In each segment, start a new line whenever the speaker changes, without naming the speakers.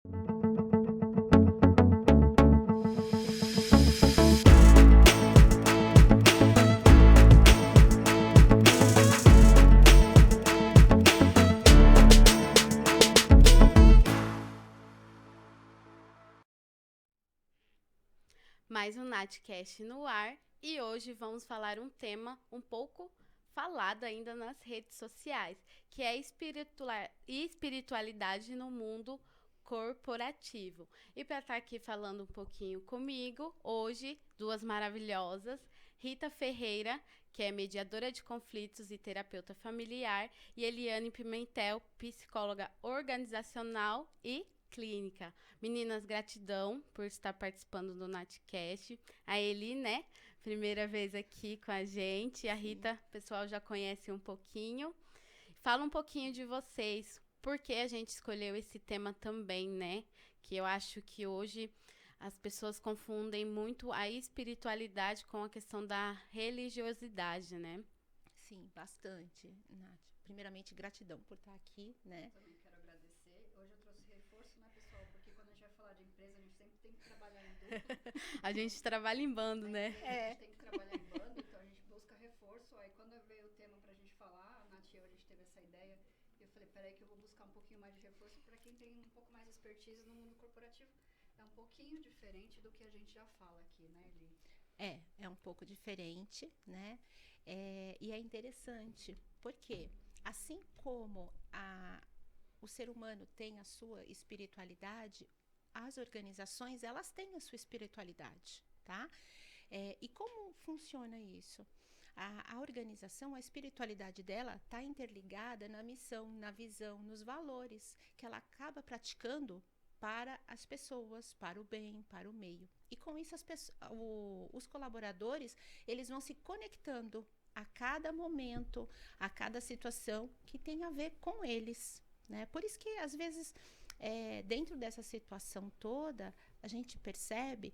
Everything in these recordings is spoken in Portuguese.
Mais um Natcast no ar e hoje vamos falar um tema um pouco falado ainda nas redes sociais, que é espiritualidade no mundo corporativo. E para estar aqui falando um pouquinho comigo, hoje, duas maravilhosas, Rita Ferreira, que é mediadora de conflitos e terapeuta familiar, e Eliane Pimentel, psicóloga organizacional e clínica. Meninas, gratidão por estar participando do Natcast. A Eli, né? Primeira vez aqui com a gente. A Rita, o pessoal já conhece um pouquinho. Fala um pouquinho de vocês. Por que a gente escolheu esse tema também, né? Que eu acho que hoje as pessoas confundem muito a espiritualidade com a questão da religiosidade, né?
Sim, bastante, Nath. Primeiramente, gratidão por estar aqui, né?
Também quero agradecer. Hoje eu trouxe reforço, né, pessoal? Porque quando a gente vai falar de empresa, a gente sempre tem que trabalhar em dupla.
A gente trabalha em bando, né?
A gente tem que trabalhar em bando, então a gente busca reforço. Aí quando veio o tema pra gente falar, a Nath e eu, a gente teve essa ideia. E eu falei, peraí que eu vou buscar um pouquinho mais de reforço pra quem tem um pouco mais de expertise no mundo corporativo. É um pouquinho diferente do que a gente já fala aqui, né, Eli?
É um pouco diferente, né? E é interessante, porque assim como o ser humano tem a sua espiritualidade, as organizações, elas têm a sua espiritualidade, tá? E como funciona isso? A organização, a espiritualidade dela está interligada na missão, na visão, nos valores que ela acaba praticando para as pessoas, para o bem, para o meio. E com isso os colaboradores, eles vão se conectando a cada momento, a cada situação que tem a ver com eles, né? Por isso que às vezes dentro dessa situação toda a gente percebe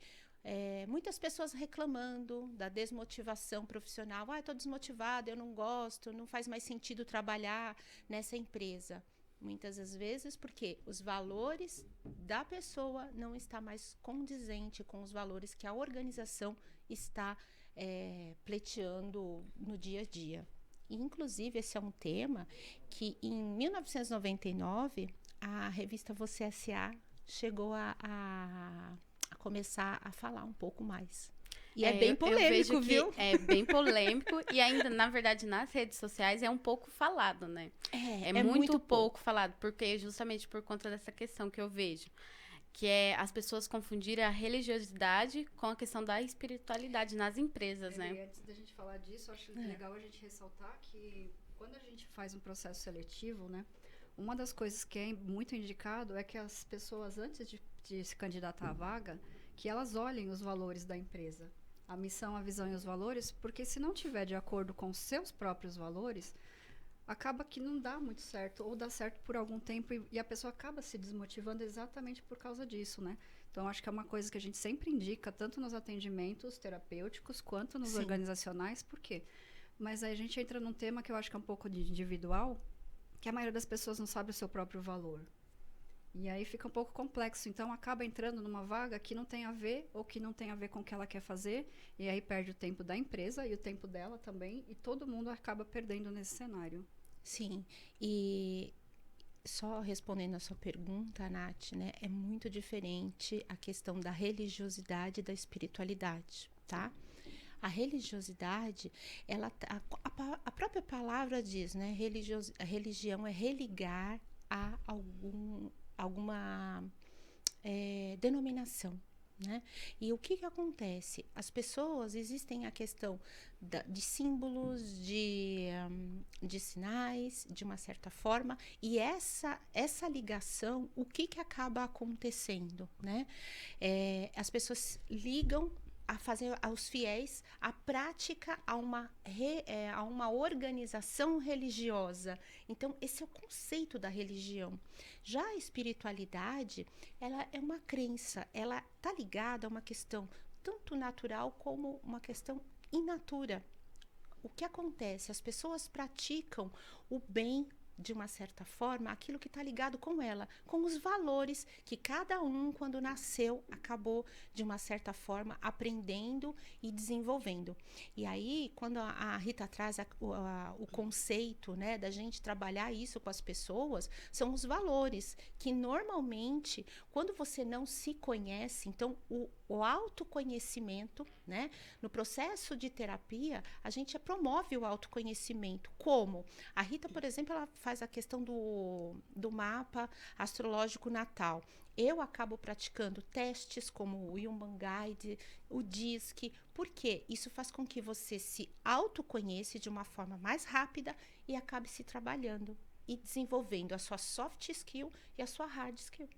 muitas pessoas reclamando da desmotivação profissional. Estou desmotivada, eu não gosto, não faz mais sentido trabalhar nessa empresa. Muitas das vezes porque os valores da pessoa não está mais condizente com os valores que a organização está pleiteando no dia a dia. E, inclusive, esse é um tema que em 1999 a revista Você S.A. chegou a começar a falar um pouco mais. E é bem polêmico,
eu vejo
viu?
É bem polêmico e ainda, na verdade, nas redes sociais é um pouco falado, né? É muito pouco falado, porque justamente por conta dessa questão que eu vejo, que é as pessoas confundirem a religiosidade com a questão da espiritualidade nas empresas, né?
E antes da gente falar disso, eu acho legal a gente ressaltar que quando a gente faz um processo seletivo, né, uma das coisas que é muito indicado é que as pessoas, antes de se candidatar à vaga, que elas olhem os valores da empresa. A missão, a visão e os valores, porque se não tiver de acordo com os seus próprios valores, acaba que não dá muito certo, ou dá certo por algum tempo e a pessoa acaba se desmotivando exatamente por causa disso, né? Então, acho que é uma coisa que a gente sempre indica, tanto nos atendimentos terapêuticos, quanto nos organizacionais. Por quê? Mas aí a gente entra num tema que eu acho que é um pouco individual, que a maioria das pessoas não sabe o seu próprio valor. E aí fica um pouco complexo. Então, acaba entrando numa vaga que não tem a ver, ou que não tem a ver com o que ela quer fazer, e aí perde o tempo da empresa e o tempo dela também, e todo mundo acaba perdendo nesse cenário.
Sim, e só respondendo a sua pergunta, Nath, né, é muito diferente a questão da religiosidade e da espiritualidade, tá? A religiosidade, a própria palavra diz, né, a religião é religar a alguma denominação, né? E o que acontece? As pessoas, existem a questão de símbolos, de sinais, de uma certa forma, e essa ligação, o que acaba acontecendo, né? As pessoas ligam a fazer aos fiéis a prática a uma organização religiosa. Então, esse é o conceito da religião. Já a espiritualidade, ela é uma crença, ela está ligada a uma questão tanto natural como uma questão in natura. O que acontece? As pessoas praticam o bem de uma certa forma, aquilo que está ligado com ela, com os valores que cada um, quando nasceu, acabou, de uma certa forma, aprendendo e desenvolvendo. E aí, quando a Rita traz o conceito, né, da gente trabalhar isso com as pessoas, são os valores, que normalmente, quando você não se conhece, então, o autoconhecimento, né, no processo de terapia, a gente promove o autoconhecimento. Como? A Rita, por exemplo, ela faz a questão do mapa astrológico natal. Eu acabo praticando testes como o Human Guide, o DISC, porque isso faz com que você se autoconheça de uma forma mais rápida e acabe se trabalhando e desenvolvendo a sua soft skill e a sua hard skill.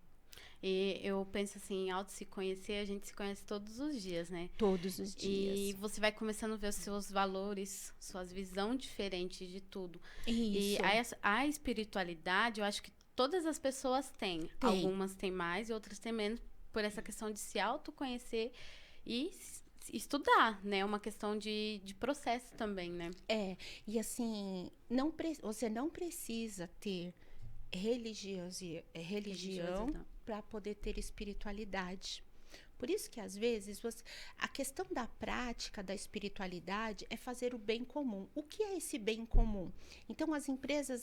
E eu penso assim, ao se conhecer, a gente se conhece todos os dias, né?
Todos os dias.
E você vai começando a ver os seus valores, suas visões diferentes de tudo.
Isso.
E a espiritualidade, eu acho que todas as pessoas têm. Algumas têm mais e outras têm menos, por essa questão de se autoconhecer e estudar, né? Uma questão de processo também, né?
E assim, você não precisa ter religião para poder ter espiritualidade. Por isso que, às vezes, a questão da prática da espiritualidade é fazer o bem comum. O que é esse bem comum? Então, as empresas,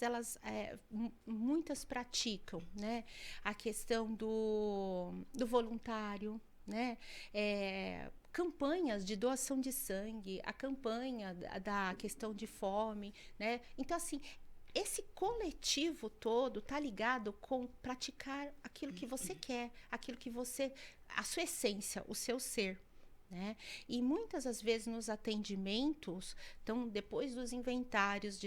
muitas praticam, né, a questão do voluntário, né, campanhas de doação de sangue, a campanha da questão de fome, né? Então, assim, esse coletivo todo tá ligado com praticar aquilo que você quer, aquilo que a sua essência, o seu ser, né? E muitas das vezes nos atendimentos, então depois dos inventários,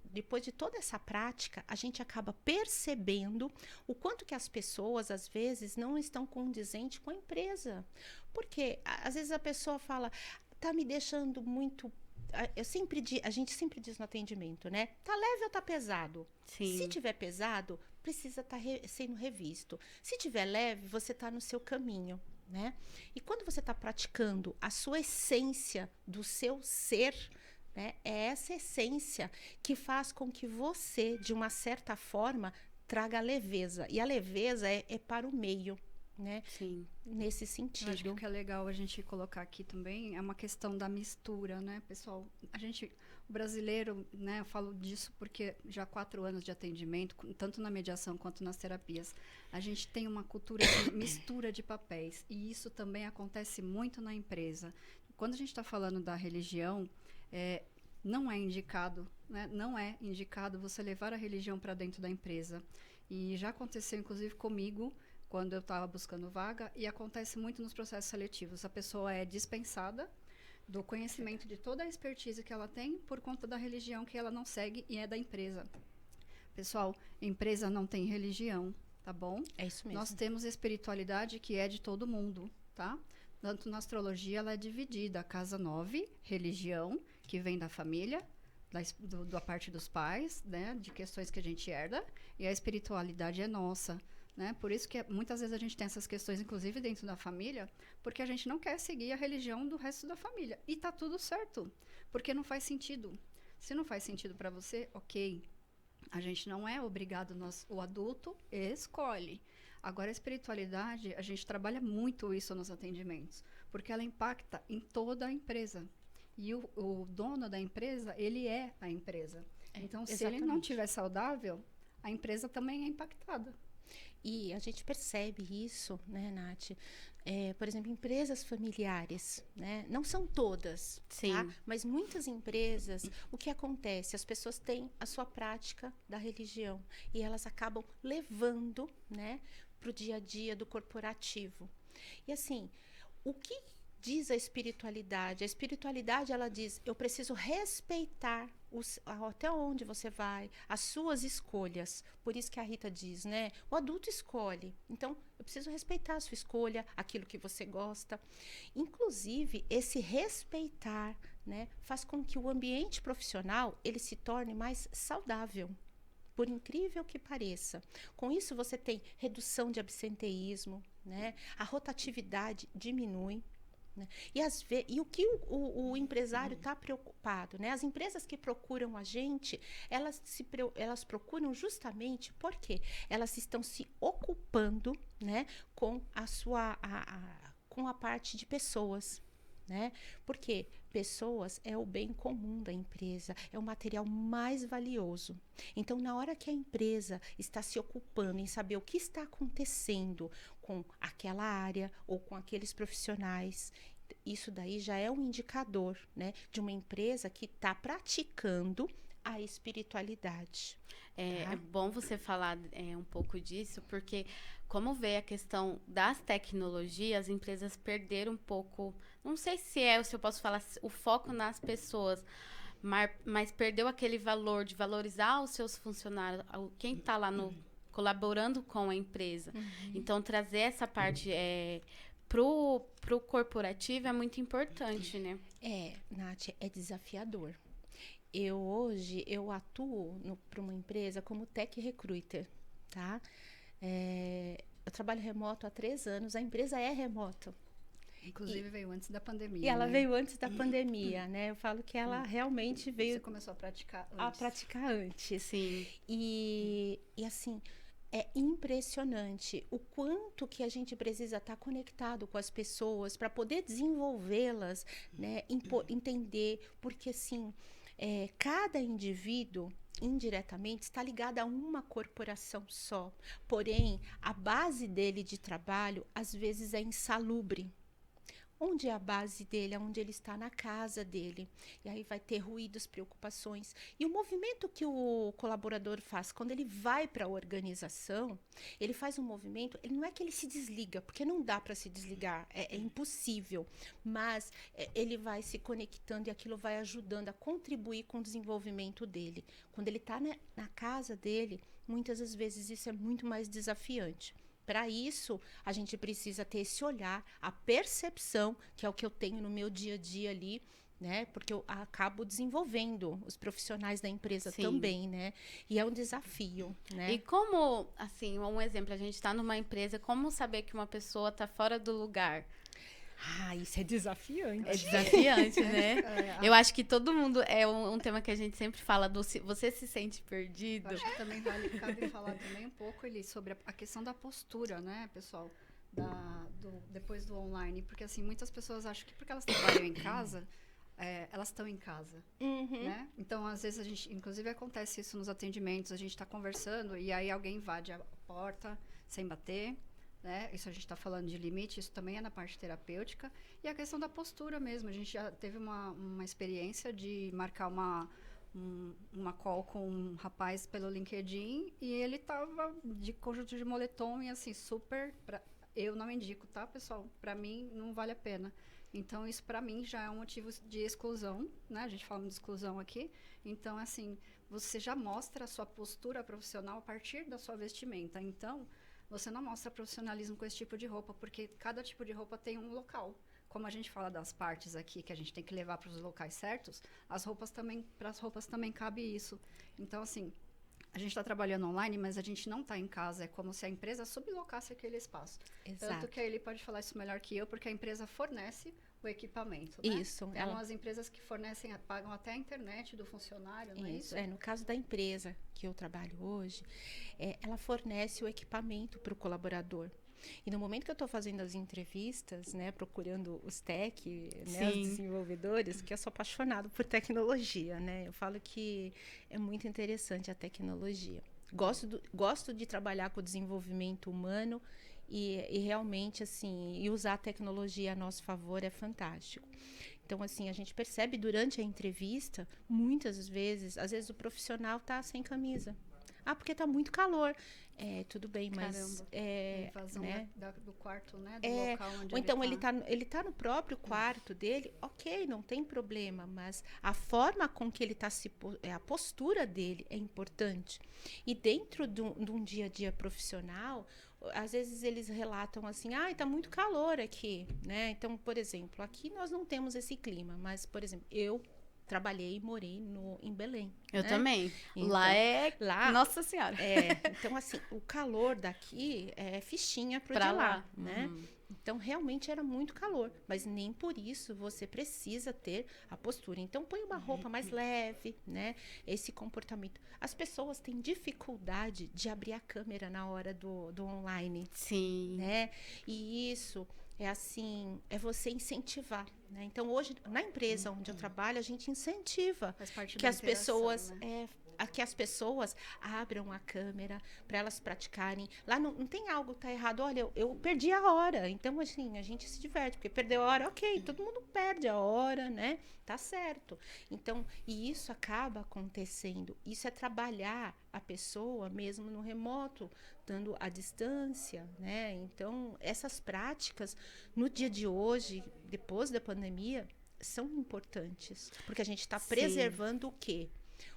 depois de toda essa prática, a gente acaba percebendo o quanto que as pessoas às vezes não estão condizentes com a empresa. Porque às vezes a pessoa fala, tá me deixando muito. A gente sempre diz no atendimento, né? Tá leve ou tá pesado?
Sim.
Se tiver pesado, precisa estar sendo revisto. Se tiver leve, você tá no seu caminho, né? E quando você tá praticando a sua essência do seu ser, né? É essa essência que faz com que você, de uma certa forma, traga a leveza. E a leveza é para o meio, né?
Sim.
Nesse sentido.
Eu acho que o que é legal a gente colocar aqui também é uma questão da mistura, né, pessoal? O brasileiro, né, eu falo disso porque já há 4 anos de atendimento, tanto na mediação quanto nas terapias, a gente tem uma cultura de mistura de papéis, e isso também acontece muito na empresa. Quando a gente está falando da religião, não é indicado, né, não é indicado você levar a religião para dentro da empresa. E já aconteceu, inclusive, comigo, quando eu estava buscando vaga, e acontece muito nos processos seletivos. A pessoa é dispensada do conhecimento de toda a expertise que ela tem por conta da religião que ela não segue e é da empresa. Pessoal, empresa não tem religião, tá bom?
É isso mesmo.
Nós temos espiritualidade que é de todo mundo, tá? Tanto na astrologia, ela é dividida. A casa 9, religião, que vem da família, da parte dos pais, né? De questões que a gente herda, e a espiritualidade é nossa. Né? Por isso que muitas vezes a gente tem essas questões, inclusive dentro da família, porque a gente não quer seguir a religião do resto da família. E tá tudo certo, porque não faz sentido. Se não faz sentido para você, ok. A gente não é obrigado, o adulto escolhe. Agora, a espiritualidade, a gente trabalha muito isso nos atendimentos, porque ela impacta em toda a empresa. E o dono da empresa, ele é a empresa. Então, se ele não estiver saudável, a empresa também é impactada.
E a gente percebe isso, né, Nath? Por exemplo, empresas familiares, né? Não são todas,
sim,
tá? Mas muitas empresas, o que acontece? As pessoas têm a sua prática da religião e elas acabam levando, né, para o dia a dia do corporativo. E assim, o que diz a espiritualidade? A espiritualidade, ela diz, eu preciso respeitar até onde você vai, as suas escolhas. Por isso que a Rita diz, né? O adulto escolhe. Então, eu preciso respeitar a sua escolha, aquilo que você gosta. Inclusive, esse respeitar, né, faz com que o ambiente profissional, ele se torne mais saudável. Por incrível que pareça. Com isso, você tem redução de absenteísmo, né? A rotatividade diminui. né? E o que o empresário está preocupado, né? As empresas que procuram a gente, elas procuram justamente porque elas estão se ocupando, né, com com a parte de pessoas, né? Porque pessoas é o bem comum da empresa, é o material mais valioso. Então, na hora que a empresa está se ocupando em saber o que está acontecendo com aquela área ou com aqueles profissionais, isso daí já é um indicador, né, de uma empresa que está praticando a espiritualidade.
É bom você falar um pouco disso, porque como vê a questão das tecnologias, as empresas perderam um pouco, não sei se eu posso falar, o foco nas pessoas, mas perdeu aquele valor de valorizar os seus funcionários, quem está lá colaborando com a empresa. Então, trazer essa parte pro corporativo é muito importante, né?
Nath, é desafiador. Hoje atuo para uma empresa como Tech Recruiter, tá? Eu trabalho remoto há 3 anos, a empresa é remota.
Inclusive veio antes da pandemia.
E ela
né?
veio antes da pandemia, né? Eu falo que ela realmente veio...
Você começou a praticar antes.
A praticar antes.
Sim.
E assim, é impressionante o quanto que a gente precisa estar conectado com as pessoas para poder desenvolvê-las, né? Entender, porque assim... cada indivíduo, indiretamente, está ligado a uma corporação só. Porém, a base dele de trabalho, às vezes, é insalubre. Onde é a base dele? É onde ele está, na casa dele. E aí vai ter ruídos, preocupações. E o movimento que o colaborador faz, quando ele vai para a organização, ele faz um movimento, ele não é que ele se desliga, porque não dá para se desligar, é impossível. Mas ele vai se conectando e aquilo vai ajudando a contribuir com o desenvolvimento dele. Quando ele está na casa dele, muitas das vezes isso é muito mais desafiante. Para isso, a gente precisa ter esse olhar, a percepção, que é o que eu tenho no meu dia a dia ali, né? Porque eu acabo desenvolvendo os profissionais da empresa também, né? E é um desafio, né?
E como, assim, um exemplo, a gente está numa empresa, como saber que uma pessoa está fora do lugar?
Isso é desafiante.
É desafiante, né? Eu acho que todo mundo, é um tema que a gente sempre fala, você se sente perdido?
Eu acho que também cabe falar também um pouco, Eli, sobre a questão da postura, né, pessoal? Depois do online. Porque, assim, muitas pessoas acham que porque elas trabalham em casa, elas estão em casa, né? Então, às vezes, inclusive acontece isso nos atendimentos, a gente está conversando e aí alguém invade a porta sem bater, né? Isso a gente está falando de limite, isso também é na parte terapêutica. E a questão da postura mesmo. A gente já teve uma experiência de marcar uma call com um rapaz pelo LinkedIn e ele estava de conjunto de moletom e assim, super... eu não indico, tá, pessoal? Para mim, não vale a pena. Então, isso para mim já é um motivo de exclusão, né? A gente fala de exclusão aqui. Então, assim, você já mostra a sua postura profissional a partir da sua vestimenta. Então... você não mostra profissionalismo com esse tipo de roupa, porque cada tipo de roupa tem um local. Como a gente fala das partes aqui, que a gente tem que levar para os locais certos, para as roupas também cabe isso. Então, assim, a gente está trabalhando online, mas a gente não está em casa. É como se a empresa sublocasse aquele espaço.
Exato.
Tanto que ele pode falar isso melhor que eu, porque a empresa fornece o equipamento, né?
Isso.
Então, as empresas que fornecem, pagam até a internet do funcionário, não é isso?
No caso da empresa que eu trabalho hoje, ela fornece o equipamento para o colaborador. E no momento que eu estou fazendo as entrevistas, né, procurando os né, os desenvolvedores, que eu sou apaixonada por tecnologia, né? Eu falo que é muito interessante a tecnologia. Gosto de trabalhar com o desenvolvimento humano e realmente, assim, e usar a tecnologia a nosso favor é fantástico. Então, assim, a gente percebe durante a entrevista, muitas vezes, às vezes o profissional está sem camisa. Porque tá muito calor. Tudo bem, mas...
invasão,
né?
Do quarto, né? Do local onde
ou então
ele
ele tá no próprio quarto dele, ok, não tem problema, mas a forma com que ele tá a postura dele é importante. E dentro de um dia a dia profissional, às vezes eles relatam assim, tá muito calor aqui, né? Então, por exemplo, aqui nós não temos esse clima, mas, por exemplo, eu trabalhei e morei em Belém.
Eu também.
Então,
lá, Nossa Senhora.
Então, assim, o calor daqui é fichinha pro de lá, né? Então, realmente era muito calor, mas nem por isso você precisa ter a postura. Então, põe uma roupa mais leve, né? Esse comportamento. As pessoas têm dificuldade de abrir a câmera na hora do online,
Sim.
né? E isso é assim, é você incentivar, né? Então, hoje, na empresa onde eu trabalho, a gente incentiva
Faz parte
que
da
as
interação,
pessoas
né?
que as pessoas abram a câmera para elas praticarem. Lá não tem algo que tá errado. Olha, eu perdi a hora. Então, assim, a gente se diverte, porque perdeu a hora, ok, todo mundo perde a hora, né? Tá certo. Então, e isso acaba acontecendo. Isso é trabalhar a pessoa mesmo no remoto, dando a distância, né? Então, essas práticas, no dia de hoje, depois da pandemia, são importantes. Porque a gente está
Sim.
preservando o quê?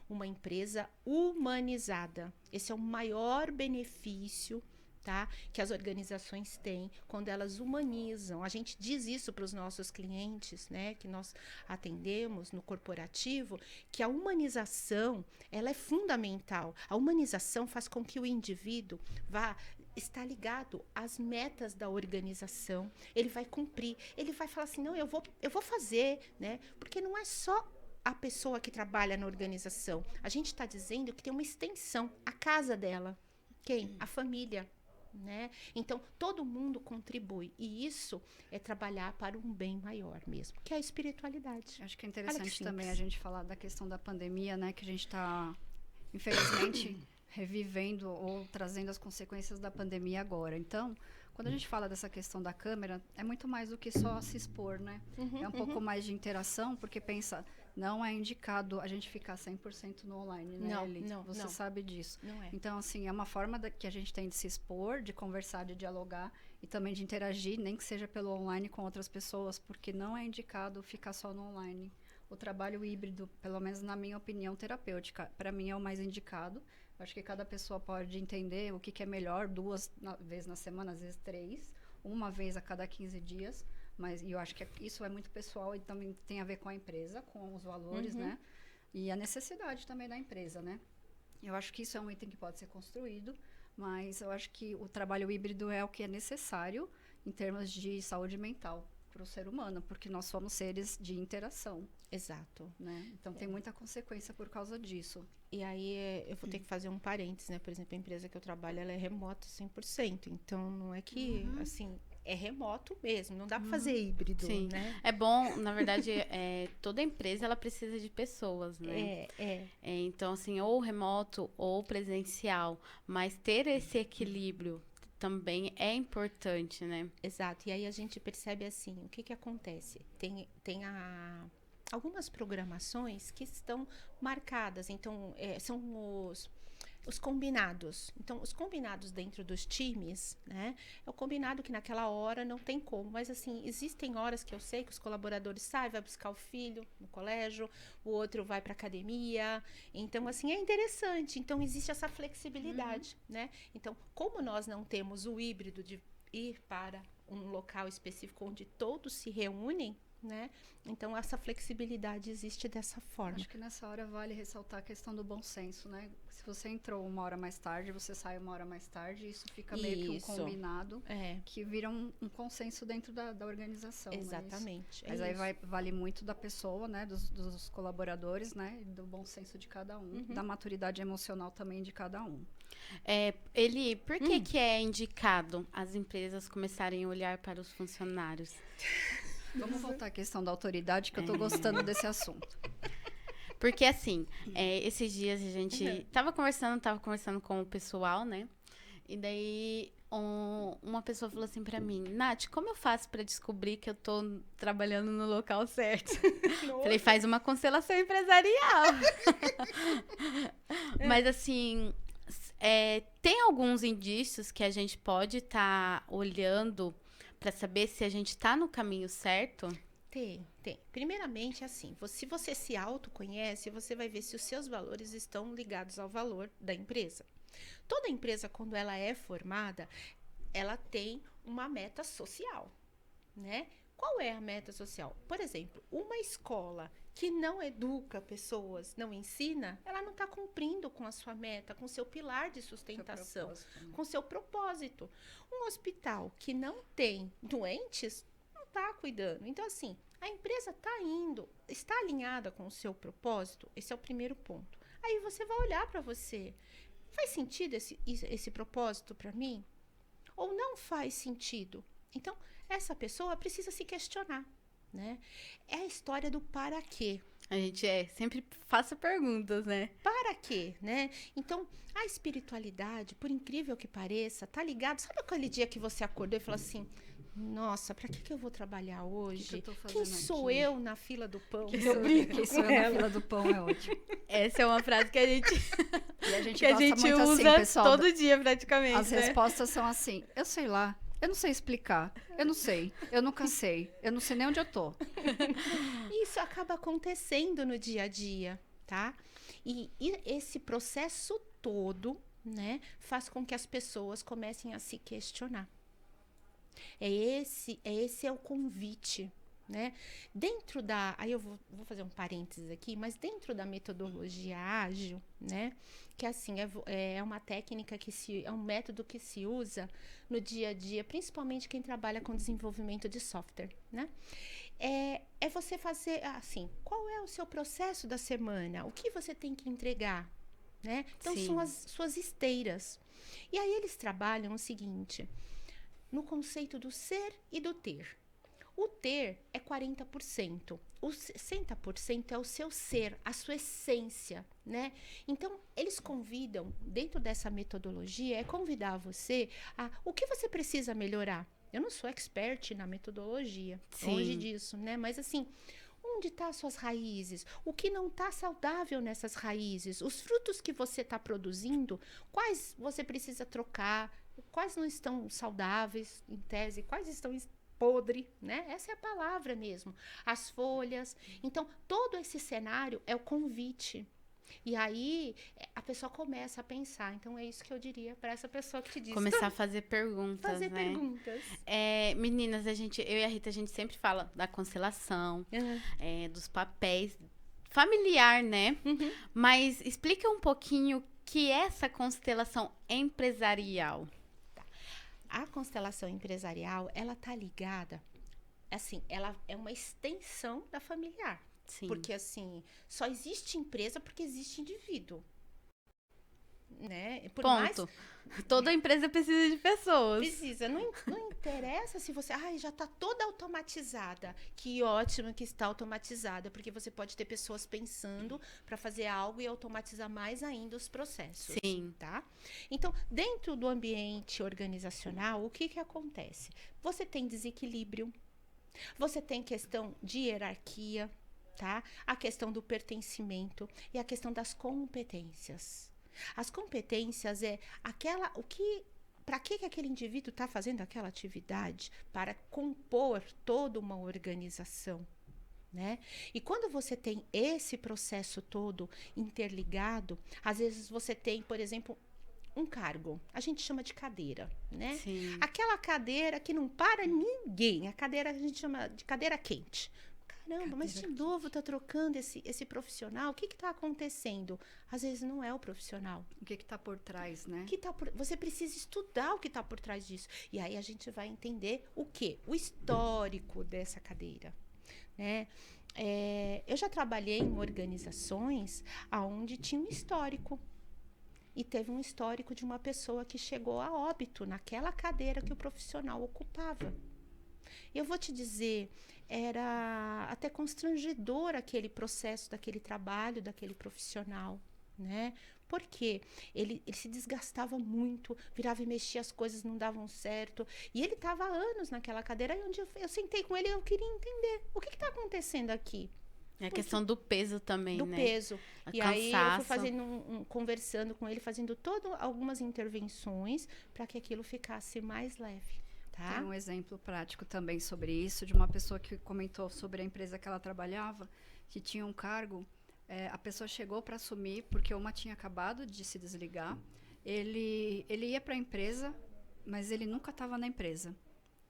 Uma empresa humanizada. Esse é o maior benefício, tá, que as organizações têm quando elas humanizam. A gente diz isso para os nossos clientes, né, que nós atendemos no corporativo, que a humanização, ela é fundamental. A humanização faz com que o indivíduo vá estar ligado às metas da organização. Ele vai cumprir, ele vai falar assim, não, eu vou fazer, né? Porque não é só a pessoa que trabalha na organização. A gente está dizendo que tem uma extensão, a casa dela. Quem? A família, né? Então, todo mundo contribui. E isso é trabalhar para um bem maior mesmo, que é a espiritualidade.
Acho que é
Olha que
interessante também a
simples.
gente falar da questão da pandemia, né? Que a gente está, infelizmente, revivendo ou trazendo as consequências da pandemia agora. Então, quando a gente fala dessa questão da câmera, é muito mais do que só se expor, né? É um pouco mais de interação, porque pensa, não é indicado a gente ficar 100% no online, né,
Não,
Eli?
não,
Você
não.
sabe disso.
Não é.
Então, assim, é uma forma que a gente tem de se expor, de conversar, de dialogar e também de interagir, nem que seja pelo online com outras pessoas, porque não é indicado ficar só no online. O trabalho híbrido, pelo menos na minha opinião terapêutica, para mim é o mais indicado. Acho que cada pessoa pode entender o que é melhor, vezes na semana, às vezes 3, uma vez a cada 15 dias. Mas eu acho que isso é muito pessoal e também tem a ver com a empresa, com os valores, né? E a necessidade também da empresa, né? Eu acho que isso é um item que pode ser construído, mas eu acho que o trabalho híbrido é o que é necessário em termos de saúde mental para o ser humano, porque nós somos seres de interação,
Exato.
né? Então tem muita consequência por causa disso.
E aí eu vou ter que fazer um parênteses, né? Por exemplo, a empresa que eu trabalho, ela é remota 100%. Então, não é que, assim, é remoto mesmo. Não dá para fazer híbrido,
Sim.
né?
É bom, na verdade, toda empresa ela precisa de pessoas, né? Então, assim, ou remoto ou presencial. Mas ter esse equilíbrio também é importante, né?
Exato. E aí a gente percebe assim, o que que acontece? Tem algumas programações que estão marcadas. Então, são os combinados. Então, os combinados dentro dos times, né? É o combinado que naquela hora não tem como. Mas, assim, existem horas que eu sei que os colaboradores saem, vai buscar o filho no colégio, o outro vai para academia. Então, assim, é interessante. Então, existe essa flexibilidade, né? Então, como nós não temos o híbrido de ir para um local específico onde todos se reúnem, né? Então, essa flexibilidade existe dessa forma.
Acho que nessa hora vale ressaltar a questão do bom senso, né? Se você entrou uma hora mais tarde, você sai uma hora mais tarde, isso fica meio que um combinado que vira um consenso dentro da organização.
Exatamente.
Né? Mas aí vale muito da pessoa, né? Dos colaboradores, né? Do bom senso de cada um, da maturidade emocional também de cada um.
Eli, por que é indicado as empresas começarem a olhar para os funcionários?
Vamos voltar à questão da autoridade, que eu tô gostando desse assunto.
Porque, assim, esses dias a gente tava conversando com o pessoal, né? E daí uma pessoa falou assim pra mim, Nath, como eu faço pra descobrir que eu tô trabalhando no local certo? Falei, faz uma constelação empresarial. Mas, assim, tem alguns indícios que a gente pode estar olhando para saber se a gente está no caminho certo?
Tem. Primeiramente, assim, se você se autoconhece, você vai ver se os seus valores estão ligados ao valor da empresa. Toda empresa, quando ela é formada, ela tem uma meta social, né? Qual é a meta social? Por exemplo, uma escola que não educa pessoas, não ensina, ela não está cumprindo com a sua meta, com o seu pilar de sustentação, com seu propósito. Um hospital que não tem doentes, não está cuidando. Então, assim, a empresa está alinhada com o seu propósito, esse é o primeiro ponto. Aí você vai olhar para você, faz sentido esse propósito para mim? Ou não faz sentido? Então, essa pessoa precisa se questionar, né? É a história do para quê.
A gente sempre faça perguntas, né?
Para quê, né? Então, a espiritualidade, por incrível que pareça, tá ligado. Sabe aquele dia que você acordou e falou assim: nossa, para que eu vou trabalhar hoje? Quem sou eu na fila do pão?
Quem sou eu na fila do pão é ótimo.
Essa é uma frase que a gente,
E a gente
que a
gosta
gente
muito
usa
assim, pessoal.
todo dia, praticamente.
As
né?
respostas são assim: eu sei lá, eu não sei explicar, eu não sei, eu nunca sei, eu não sei nem onde eu tô.
Isso acaba acontecendo no dia a dia, tá? E esse processo todo, né, faz com que as pessoas comecem a se questionar. Esse é o convite, né? Dentro da... Aí eu vou fazer um parênteses aqui, mas dentro da metodologia ágil, né? Que assim, é uma técnica é um método que se usa no dia a dia, principalmente quem trabalha com desenvolvimento de software, né? É você fazer, assim, qual é o seu processo da semana? O que você tem que entregar, né? Então,
Sim.
são as suas esteiras. E aí eles trabalham o seguinte... no conceito do ser e do ter. O ter é 40%, o 60% é o seu ser, a sua essência, né? Então, eles convidam, dentro dessa metodologia, convidar você o que você precisa melhorar. Eu não sou expert na metodologia, longe disso, né? Mas assim, onde estão as suas raízes? O que não está saudável nessas raízes? Os frutos que você está produzindo, quais você precisa trocar? Quais não estão saudáveis, em tese? Quais estão podre, né? Essa é a palavra mesmo. As folhas. Então, todo esse cenário é o convite. E aí, a pessoa começa a pensar. Então, é isso que eu diria para essa pessoa que te diz.
Começar a fazer perguntas,
Fazer
né?
perguntas.
Meninas, eu e a Rita, a gente sempre fala da constelação, dos papéis, familiar, né?
Uhum.
Mas explica um pouquinho o que é essa constelação empresarial.
A constelação empresarial, ela tá ligada, assim, ela é uma extensão da familiar.
Sim.
Porque, assim, só existe empresa porque existe indivíduo. Né?
Ponto. Toda empresa precisa de pessoas.
Precisa. Não interessa se você... já está toda automatizada. Que ótimo que está automatizada, porque você pode ter pessoas pensando para fazer algo e automatizar mais ainda os processos.
Sim.
Tá? Então, dentro do ambiente organizacional, o que acontece? Você tem desequilíbrio, você tem questão de hierarquia, tá? A questão do pertencimento e a questão das competências. As competências para que aquele indivíduo está fazendo aquela atividade? Para compor toda uma organização, né? E quando você tem esse processo todo interligado, às vezes você tem, por exemplo, um cargo, a gente chama de cadeira, né?
Sim.
Aquela cadeira que não para ninguém, a cadeira a gente chama de cadeira quente. Caramba, mas de novo tá trocando esse profissional, o que está acontecendo? Às vezes não é o profissional.
O que está por trás, né?
Você precisa estudar o que está por trás disso. E aí a gente vai entender o quê? O histórico dessa cadeira, né? Eu já trabalhei em organizações onde tinha um histórico. E teve um histórico de uma pessoa que chegou a óbito naquela cadeira que o profissional ocupava. Eu vou te dizer, era até constrangedor aquele processo, daquele trabalho, daquele profissional, né? Porque ele se desgastava muito, virava e mexia, as coisas não davam certo. E ele estava há anos naquela cadeira, e onde eu sentei com ele, eu queria entender o que está acontecendo aqui.
É a questão do peso também,
do
né?
peso. E
cansaço.
aí eu fui fazendo conversando com ele, fazendo algumas intervenções para que aquilo ficasse mais leve. Tá?
Tem um exemplo prático também sobre isso, de uma pessoa que comentou sobre a empresa que ela trabalhava, que tinha um cargo, a pessoa chegou para assumir, porque uma tinha acabado de se desligar, ele ia para a empresa, mas ele nunca estava na empresa,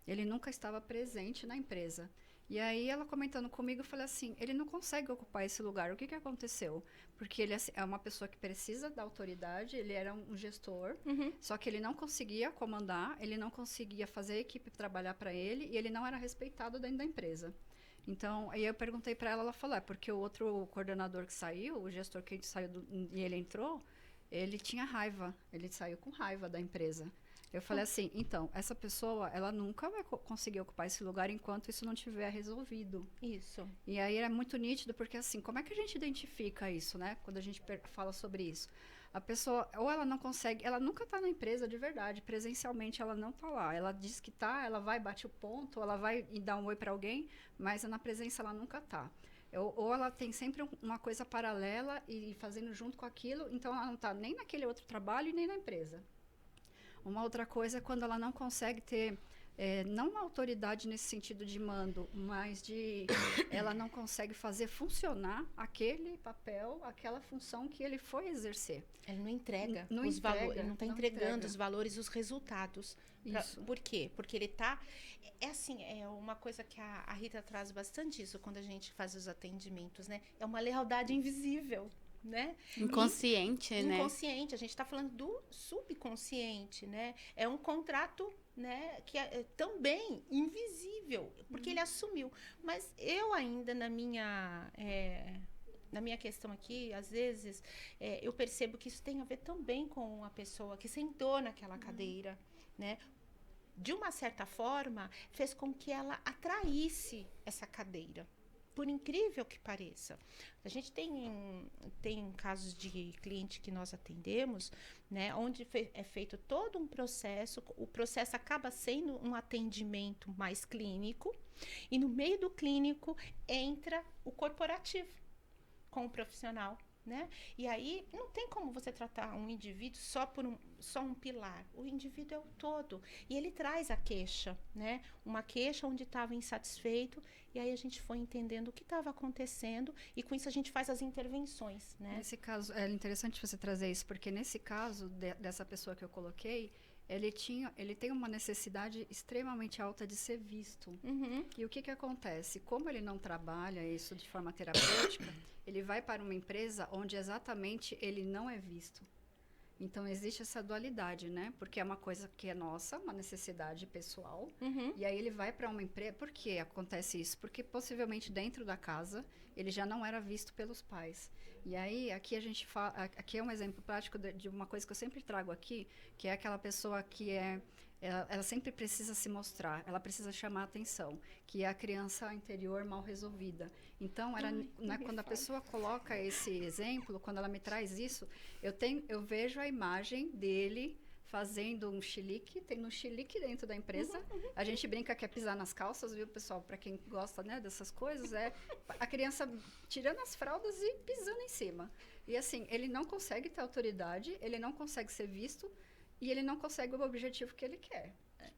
ele nunca estava presente na empresa. E aí ela comentando comigo, eu falei assim, ele não consegue ocupar esse lugar. O que que aconteceu? Porque ele assim, é uma pessoa que precisa da autoridade, ele era um gestor, só que ele não conseguia comandar, ele não conseguia fazer a equipe trabalhar para ele e ele não era respeitado dentro da empresa. Então, aí eu perguntei para ela, ela falou, porque o outro coordenador que saiu, o gestor que saiu e ele entrou, ele tinha raiva, ele saiu com raiva da empresa. Eu falei assim, então, essa pessoa, ela nunca vai conseguir ocupar esse lugar enquanto isso não tiver resolvido.
Isso.
E aí é muito nítido, porque assim, como é que a gente identifica isso, né? Quando a gente fala sobre isso. A pessoa, ou ela não consegue, ela nunca está na empresa de verdade, presencialmente ela não está lá. Ela diz que está, ela vai, bate o ponto, ela vai e dá um oi para alguém, mas na presença ela nunca está. Ou ela tem sempre uma coisa paralela e fazendo junto com aquilo, então ela não está nem naquele outro trabalho e nem na empresa. Uma outra coisa é quando ela não consegue ter, não uma autoridade nesse sentido de mando, mas ela não consegue fazer funcionar aquele papel, aquela função que ele foi exercer.
Ele não entrega
os valores,
ele não está entregando os valores, os resultados. Por quê? Porque ele está... É assim, é uma coisa que a Rita traz bastante isso quando a gente faz os atendimentos, né? É uma lealdade invisível. Né?
Inconsciente, né?
Inconsciente, a gente está falando do subconsciente, né? É um contrato, né, que é também invisível, porque ele assumiu. Mas eu ainda na minha questão aqui, às vezes, eu percebo que isso tem a ver também com a pessoa que sentou naquela cadeira, né? De uma certa forma, fez com que ela atraísse essa cadeira. Por incrível que pareça. A gente tem casos de cliente que nós atendemos, né, onde é feito todo um processo, o processo acaba sendo um atendimento mais clínico, e no meio do clínico entra o corporativo com o profissional. Né? E aí não tem como você tratar um indivíduo só um pilar. O indivíduo é o todo. E ele traz a queixa, né? Uma queixa onde estava insatisfeito, e aí a gente foi entendendo o que estava acontecendo, e com isso a gente faz as intervenções. Né?
Nesse caso, é interessante você trazer isso, porque nesse caso dessa pessoa que eu coloquei, ele tem uma necessidade extremamente alta de ser visto. E o que acontece? Como ele não trabalha isso de forma terapêutica, ele vai para uma empresa onde exatamente ele não é visto. Então, existe essa dualidade, né? Porque é uma coisa que é nossa, uma necessidade pessoal. E aí ele vai para uma empresa... Por que acontece isso? Porque possivelmente dentro da casa, ele já não era visto pelos pais. E aí, aqui a gente fala... Aqui é um exemplo prático de uma coisa que eu sempre trago aqui, que é aquela pessoa que ela sempre precisa se mostrar, ela precisa chamar a atenção, que é a criança interior mal resolvida. Então, quando a pessoa coloca esse exemplo, quando ela me traz isso, eu vejo a imagem dele fazendo um chilique, tem um chilique dentro da empresa. A gente brinca que é pisar nas calças, viu, pessoal? Para quem gosta, né, dessas coisas, é a criança tirando as fraldas e pisando em cima. E assim, ele não consegue ter autoridade, ele não consegue ser visto, e ele não consegue o objetivo que ele quer.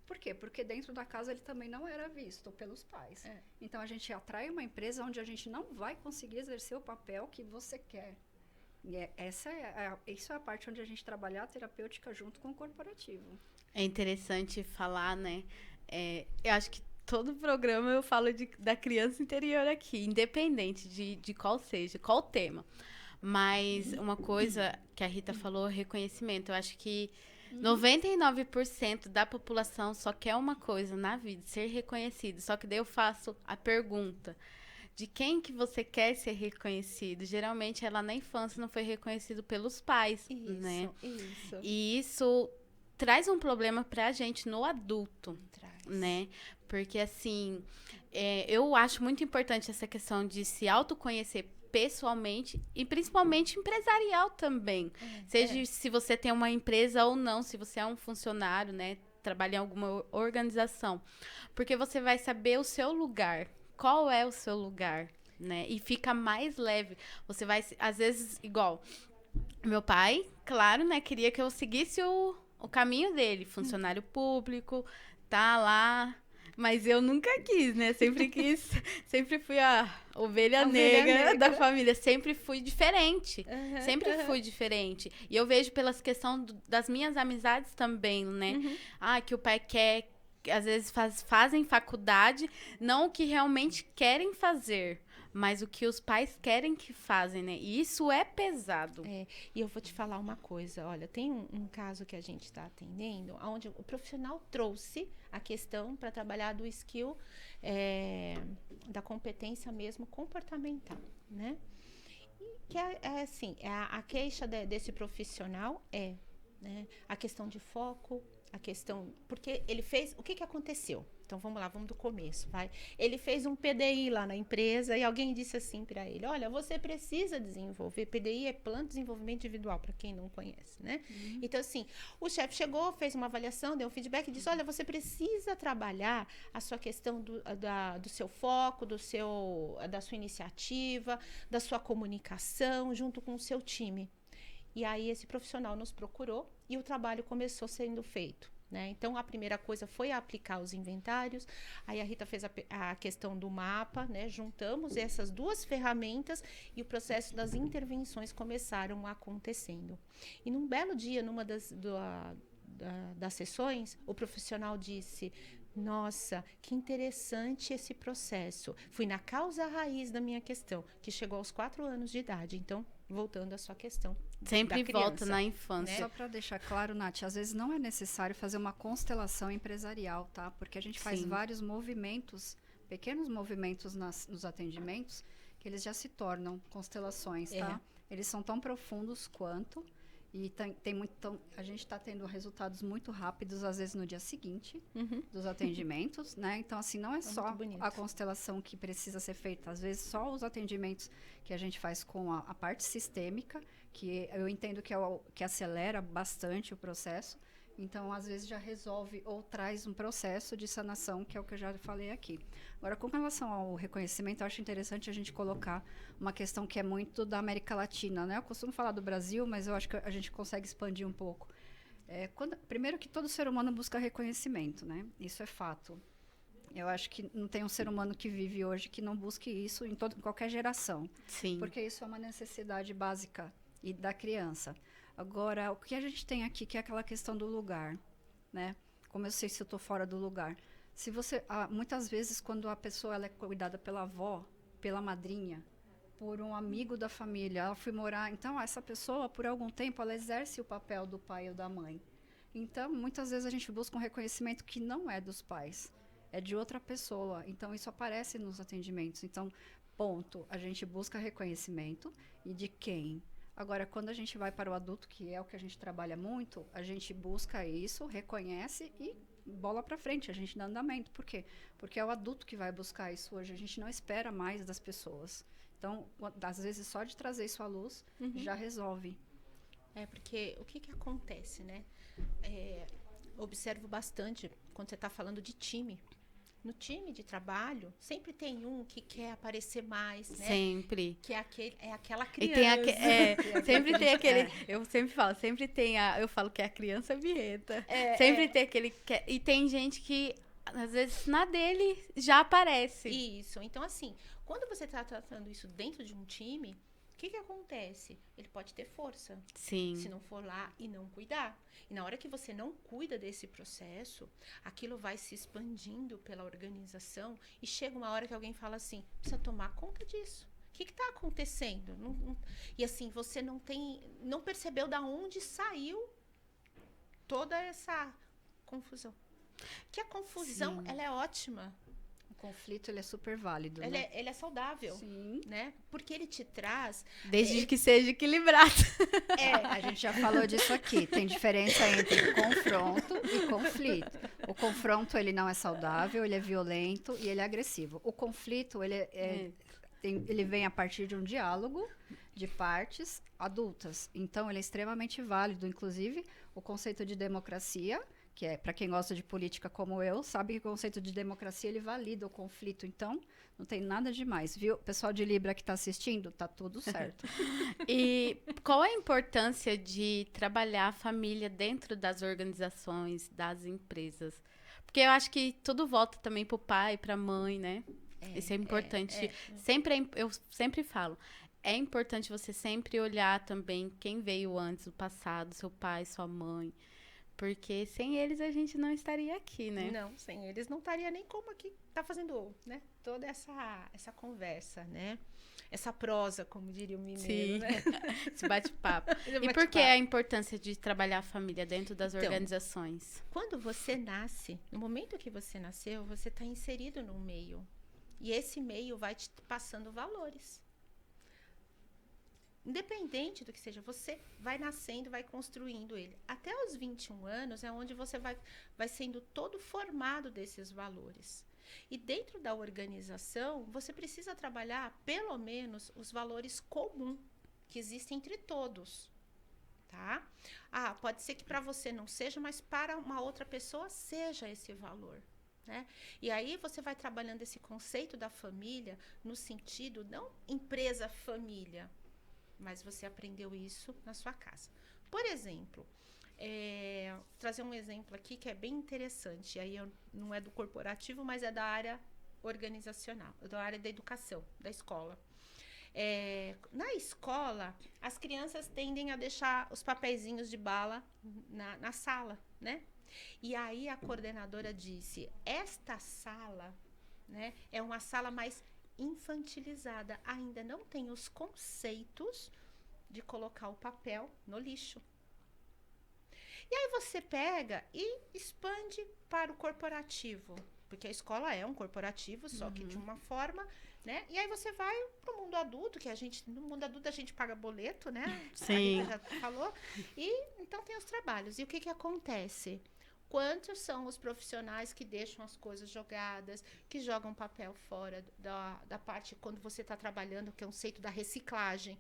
Por quê? Porque dentro da casa ele também não era visto pelos pais. Então, a gente atrai uma empresa onde a gente não vai conseguir exercer o papel que você quer. E isso é a parte onde a gente trabalha a terapêutica junto com o corporativo.
É interessante falar, né? Eu acho que todo programa eu falo da criança interior aqui, independente de qual seja, qual tema. Mas uma coisa que a Rita falou, reconhecimento. Eu acho que 99% da população só quer uma coisa na vida, ser reconhecido. Só que daí eu faço a pergunta, de quem que você quer ser reconhecido? Geralmente, ela na infância não foi reconhecido pelos pais, né? Isso. E isso traz um problema pra gente no adulto, né? Porque, assim, eu acho muito importante essa questão de se autoconhecer pessoalmente e principalmente empresarial também. Seja se você tem uma empresa ou não, se você é um funcionário, né, trabalha em alguma organização. Porque você vai saber o seu lugar. Qual é o seu lugar, né? E fica mais leve. Você vai, às vezes, igual meu pai, claro, né, queria que eu seguisse o caminho dele, funcionário público, tá lá. Mas eu nunca quis, né? Sempre fui a ovelha negra da família. Sempre fui diferente. Sempre fui diferente. E eu vejo pelas questões das minhas amizades também, né? Que o pai quer às vezes fazem faculdade, não o que realmente querem fazer, mas o que os pais querem que fazem, né? E isso é pesado.
E eu vou te falar uma coisa, olha, tem um caso que a gente está atendendo, onde o profissional trouxe a questão para trabalhar do skill, da competência mesmo comportamental, né? E que assim, a queixa desse profissional né, a questão de foco, a questão, porque ele fez, o que aconteceu? Então vamos lá, vamos do começo, vai. Ele fez um PDI lá na empresa e alguém disse assim para ele: olha, você precisa desenvolver, PDI é Plano de Desenvolvimento Individual, para quem não conhece, né? Então assim, o chefe chegou, fez uma avaliação, deu um feedback e disse: olha, você precisa trabalhar a sua questão do seu foco, da sua iniciativa, da sua comunicação junto com o seu time. E aí esse profissional nos procurou e o trabalho começou sendo feito, né? Então a primeira coisa foi aplicar os inventários. Aí a Rita fez a questão do mapa, né? Juntamos essas duas ferramentas e o processo das intervenções começaram acontecendo. E num belo dia, numa das sessões, o profissional disse: nossa, que interessante esse processo. Fui na causa raiz da minha questão, que chegou aos 4 anos de idade. Então, voltando à sua questão.
Sempre volta na infância.
Só para deixar claro, Nath, às vezes não é necessário fazer uma constelação empresarial, tá? Porque a gente faz vários movimentos, pequenos movimentos nos atendimentos, que eles já se tornam constelações, tá? Eles são tão profundos quanto, e a gente está tendo resultados muito rápidos, às vezes no dia seguinte dos atendimentos, né? Então, assim, não é só a constelação que precisa ser feita. Às vezes, só os atendimentos que a gente faz com a parte sistêmica, que eu entendo que acelera bastante o processo. Então, às vezes, já resolve ou traz um processo de sanação, que é o que eu já falei aqui. Agora, com relação ao reconhecimento, eu acho interessante a gente colocar uma questão que é muito da América Latina, né? Eu costumo falar do Brasil, mas eu acho que a gente consegue expandir um pouco. Primeiro que todo ser humano busca reconhecimento, né? Isso é fato. Eu acho que não tem um ser humano que vive hoje que não busque isso em qualquer geração.
Sim.
Porque isso é uma necessidade básica da criança. Agora, o que a gente tem aqui, que é aquela questão do lugar, né? Como eu sei se eu estou fora do lugar. Se você, muitas vezes, quando a pessoa ela é cuidada pela avó, pela madrinha, por um amigo da família, ela foi morar... Então, essa pessoa, por algum tempo, ela exerce o papel do pai ou da mãe. Então, muitas vezes a gente busca um reconhecimento que não é dos pais, é de outra pessoa. Então, isso aparece nos atendimentos. Então, ponto, a gente busca reconhecimento e de quem? Agora, quando a gente vai para o adulto, que é o que a gente trabalha muito, a gente busca isso, reconhece e bola para frente, a gente dá andamento. Por quê? Porque é o adulto que vai buscar isso hoje, a gente não espera mais das pessoas. Então, às vezes, só de trazer isso à luz, já resolve.
Porque o que acontece, né? Observo bastante quando você está falando de time. No time de trabalho, sempre tem um que quer aparecer mais, né?
Sempre.
Que é aquela criança.
E sempre tem aquele... Eu sempre falo, eu falo que é a criança birrenta. Sempre tem aquele... E tem gente que, às vezes, na dele já aparece.
Isso. Então, assim, quando você está tratando isso dentro de um time, o que acontece? Ele pode ter força.
Sim.
Se não for lá e não cuidar. E na hora que você não cuida desse processo, aquilo vai se expandindo pela organização e chega uma hora que alguém fala assim, precisa tomar conta disso. O que está acontecendo? E assim, você não percebeu da onde saiu toda essa confusão. Que a confusão, ela é ótima.
O conflito, ele é super válido, né?
Ele é saudável.
Sim.
Né? Porque ele te traz...
Desde que seja equilibrado.
A gente já falou disso aqui. Tem diferença entre confronto e conflito. O confronto, ele não é saudável, ele é violento e ele é agressivo. O conflito, ele vem a partir de um diálogo de partes adultas. Então, ele é extremamente válido. Inclusive, o conceito de democracia... que é, para quem gosta de política como eu, sabe que o conceito de democracia, ele valida o conflito. Então, não tem nada demais, viu? Pessoal de Libra que está assistindo, tá tudo certo.
E qual a importância de trabalhar a família dentro das organizações, das empresas? Porque eu acho que tudo volta também pro pai, pra mãe, né? Isso é importante. Eu sempre falo, é importante você sempre olhar também quem veio antes, o passado, seu pai, sua mãe. Porque sem eles a gente não estaria aqui, né?
Não, sem eles não estaria nem como aqui tá fazendo, né? Toda essa conversa, né? Essa prosa, como diria o mineiro,
Sim,
né?
esse bate-papo.
Esse
E por que
bate-papo.
a importância de trabalhar a família dentro das
Então,
organizações?
Quando você nasce, no momento que você nasceu, você está inserido num meio. E esse meio vai te passando valores. Independente do que seja, você vai nascendo, vai construindo ele. Até os 21 anos é onde você vai sendo todo formado desses valores. E dentro da organização, você precisa trabalhar pelo menos os valores comuns que existem entre todos. Tá? Pode ser que para você não seja, mas para uma outra pessoa seja esse valor. Né? E aí você vai trabalhando esse conceito da família no sentido, não empresa-família, mas você aprendeu isso na sua casa. Por exemplo, trazer um exemplo aqui que é bem interessante. Aí não é do corporativo, mas é da área organizacional, da área da educação, da escola. Na escola, as crianças tendem a deixar os papeizinhos de bala na sala, né? E aí a coordenadora disse, esta sala, né, é uma sala mais infantilizada, ainda não tem os conceitos de colocar o papel no lixo. E aí você pega e expande para o corporativo, porque a escola é um corporativo, só que de uma forma, né? E aí você vai para o mundo adulto, que no mundo adulto a gente paga boleto, né?
Sim.
A Rita já falou. E então tem os trabalhos. E o que acontece? Quantos são os profissionais que deixam as coisas jogadas, que jogam papel fora da parte quando você está trabalhando, que é o conceito da reciclagem.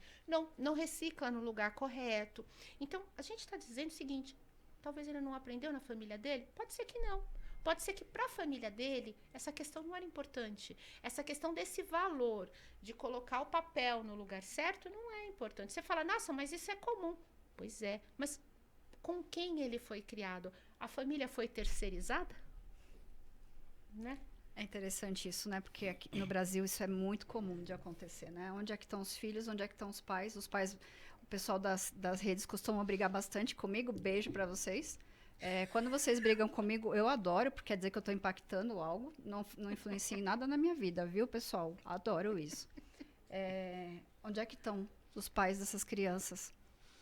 Não recicla no lugar correto. Então, a gente está dizendo o seguinte, talvez ele não aprendeu na família dele? Pode ser que não. Pode ser que para a família dele, essa questão não era importante. Essa questão desse valor de colocar o papel no lugar certo não é importante. Você fala, nossa, mas isso é comum. Pois é, mas com quem ele foi criado? A família foi terceirizada? Né?
É interessante isso, né? Porque aqui no Brasil isso é muito comum de acontecer, né? Onde é que estão os filhos? Onde é que estão os pais? Os pais, o pessoal das redes costumam brigar bastante comigo. Beijo para vocês. Quando vocês brigam comigo, eu adoro, porque quer dizer que eu estou impactando algo. Não influencia em nada na minha vida, viu, pessoal? Adoro isso. Onde é que estão os pais dessas crianças?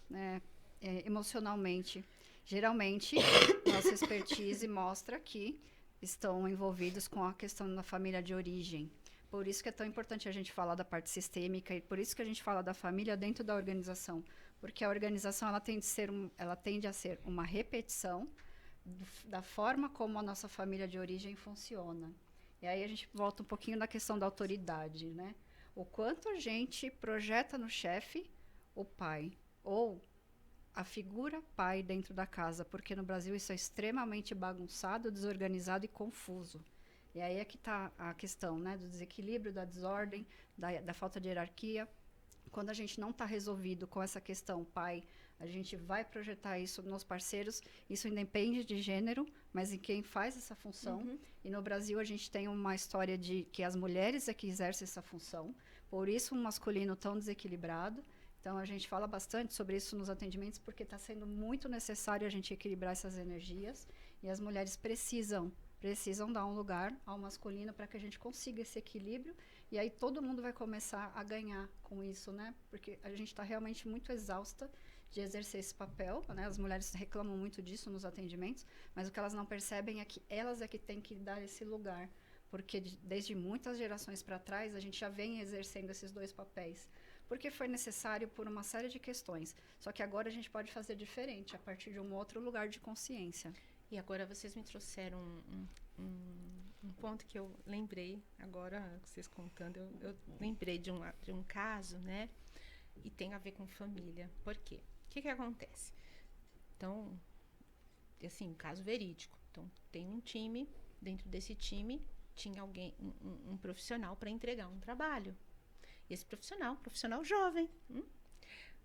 Né? Emocionalmente. Geralmente, nossa expertise mostra que estão envolvidos com a questão da família de origem. Por isso que é tão importante a gente falar da parte sistêmica e por isso que a gente fala da família dentro da organização. Porque a organização ela tende a ser uma repetição da forma como a nossa família de origem funciona. E aí a gente volta um pouquinho na questão da autoridade, né? O quanto a gente projeta no chefe o pai ou a figura pai dentro da casa, porque no Brasil isso é extremamente bagunçado, desorganizado e confuso. E aí é que está a questão, né, do desequilíbrio, da desordem, da falta de hierarquia. Quando a gente não está resolvido com essa questão pai, a gente vai projetar isso nos parceiros. Isso independe de gênero, mas em quem faz essa função. E no Brasil a gente tem uma história de que as mulheres é que exercem essa função. Por isso um masculino tão desequilibrado. Então, a gente fala bastante sobre isso nos atendimentos, porque está sendo muito necessário a gente equilibrar essas energias. E as mulheres precisam dar um lugar ao masculino para que a gente consiga esse equilíbrio. E aí todo mundo vai começar a ganhar com isso, né? Porque a gente está realmente muito exausta de exercer esse papel, né? As mulheres reclamam muito disso nos atendimentos, mas o que elas não percebem é que elas é que têm que dar esse lugar. Porque desde muitas gerações para trás, a gente já vem exercendo esses dois papéis. Porque foi necessário por uma série de questões. Só que agora a gente pode fazer diferente, a partir de um outro lugar de consciência.
E agora vocês me trouxeram um ponto que eu lembrei, agora vocês contando, eu lembrei de um caso, né? E tem a ver com família. Por quê? O que acontece? Então, assim, um caso verídico. Então, tem um time, dentro desse time, tinha alguém, um profissional para entregar um trabalho. Esse profissional jovem,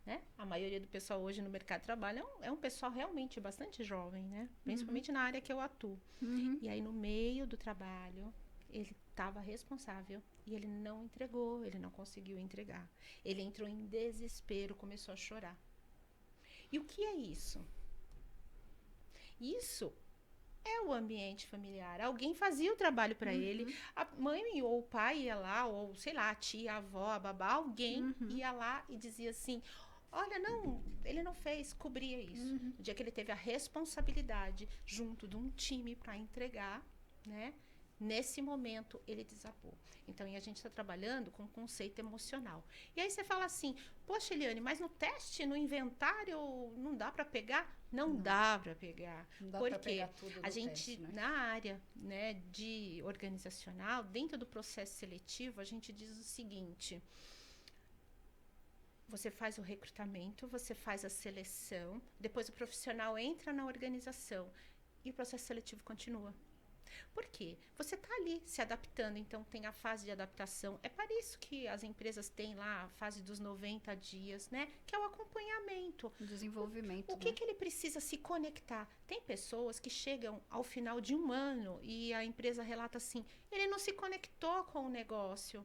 né? A maioria do pessoal hoje no mercado de trabalho é um pessoal realmente bastante jovem, né? Principalmente na área que eu atuo. E aí, no meio do trabalho, ele estava responsável e ele não entregou, ele não conseguiu entregar. Ele entrou em desespero, começou a chorar. E o que é isso? Isso é o ambiente familiar. Alguém fazia o trabalho para ele, a mãe ou o pai ia lá, ou sei lá, a tia, a avó, a babá, alguém ia lá e dizia assim: olha, não, ele não fez, cobria isso. No dia que ele teve a responsabilidade junto de um time para entregar, né? Nesse momento, ele desabou. Então, e a gente está trabalhando com conceito emocional. E aí você fala assim, poxa, Eliane, mas no teste, no inventário, não dá para pegar? Não dá para pegar.
Não dá
Porque
pra pegar tudo
a
do
gente,
teste, né?
na área, né, de organizacional, dentro do processo seletivo, a gente diz o seguinte: você faz o recrutamento, você faz a seleção, depois o profissional entra na organização e o processo seletivo continua. Por quê? Você está ali se adaptando, então tem a fase de adaptação. É para isso que as empresas têm lá a fase dos 90 dias, né? Que é o acompanhamento.
O desenvolvimento,
O que ele precisa se conectar? Tem pessoas que chegam ao final de um ano e a empresa relata assim, ele não se conectou com o negócio.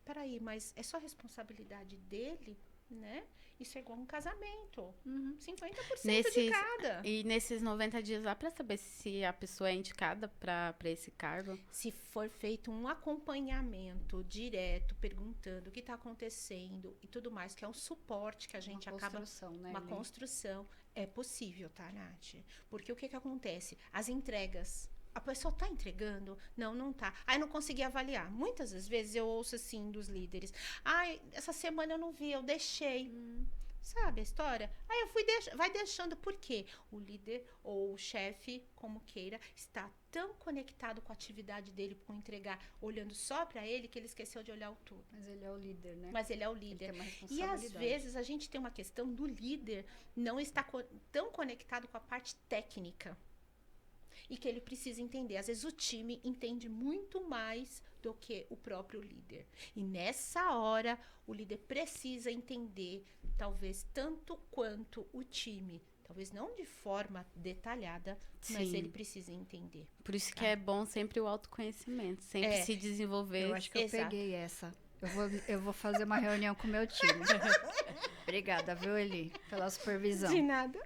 Peraí, mas é só responsabilidade dele, né? Isso é igual um casamento. 50% de cada.
E nesses 90 dias dá pra saber se a pessoa é indicada pra esse cargo?
Se for feito um acompanhamento direto, perguntando o que está acontecendo e tudo mais, que é um suporte que a gente acaba...
Né,
Uma construção. É possível, tá, Nath? Porque o que acontece? As entregas... A pessoa tá entregando? Não, não tá. Aí não consegui avaliar. Muitas das vezes eu ouço assim dos líderes. Ai, essa semana eu não vi, eu deixei. Sabe a história? Aí eu fui vai deixando. Por quê? O líder ou o chefe, como queira, está tão conectado com a atividade dele, com entregar, olhando só para ele, que ele esqueceu de olhar o todo.
Mas ele é o líder, né?
Mas ele é o líder.
Ele tem uma
E
responsabilidade.
às vezes a gente tem uma questão do líder não estar tão conectado com a parte técnica. E que ele precisa entender. Às vezes o time entende muito mais do que o próprio líder. E nessa hora, o líder precisa entender, talvez tanto quanto o time. Talvez não de forma detalhada, mas
Sim.
ele precisa entender.
Por isso que é bom sempre o autoconhecimento, sempre se desenvolver.
Eu acho que eu peguei essa. Eu vou fazer uma reunião com o meu time. Obrigada, viu, Eli, pela supervisão.
De nada.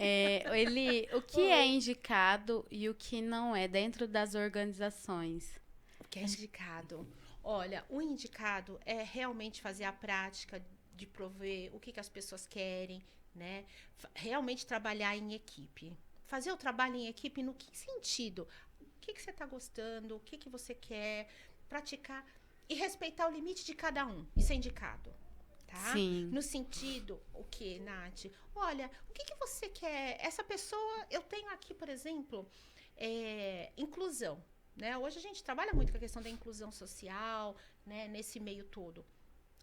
Eli, o que é indicado e o que não é dentro das organizações?
O que é indicado? Olha, o indicado é realmente fazer a prática de prover o que as pessoas querem, né? Realmente trabalhar em equipe. Fazer o trabalho em equipe no que sentido? O que você está gostando? O que você quer praticar? E respeitar o limite de cada um. Isso é indicado. Tá?
Sim.
No sentido, o que, Nath? Olha, o que você quer? Essa pessoa, eu tenho aqui, por exemplo, inclusão. Né? Hoje a gente trabalha muito com a questão da inclusão social, né? Nesse meio todo.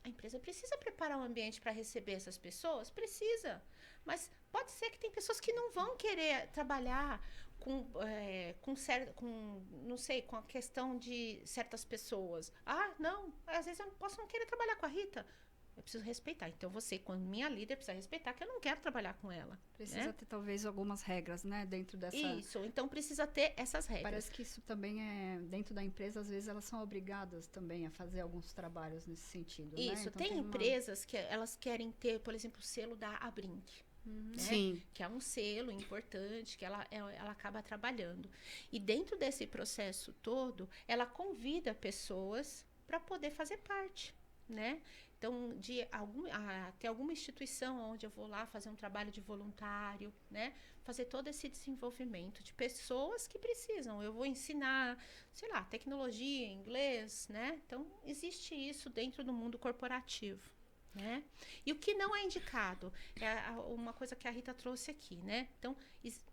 A empresa precisa preparar um ambiente para receber essas pessoas? Precisa. Mas pode ser que tem pessoas que não vão querer trabalhar não sei, com a questão de certas pessoas. Ah, não, às vezes eu posso não querer trabalhar com a Rita. Eu preciso respeitar. Então, você, quando minha líder, precisa respeitar que eu não quero trabalhar com ela.
Precisa ter, talvez, algumas regras, né? Dentro dessa...
Isso. Então, precisa ter essas regras.
Parece que isso também é... Dentro da empresa, às vezes, elas são obrigadas também a fazer alguns trabalhos nesse sentido,
Isso.
né? Então,
tem empresas que elas querem ter, por exemplo, o selo da Abrinq. Né?
Sim.
Que é um selo importante que ela acaba trabalhando. E dentro desse processo todo, ela convida pessoas para poder fazer parte, né? Então, ter alguma instituição onde eu vou lá fazer um trabalho de voluntário, né? Fazer todo esse desenvolvimento de pessoas que precisam. Eu vou ensinar, sei lá, tecnologia, inglês, né? Então, existe isso dentro do mundo corporativo. Né? E o que não é indicado é uma coisa que a Rita trouxe aqui, né? Então,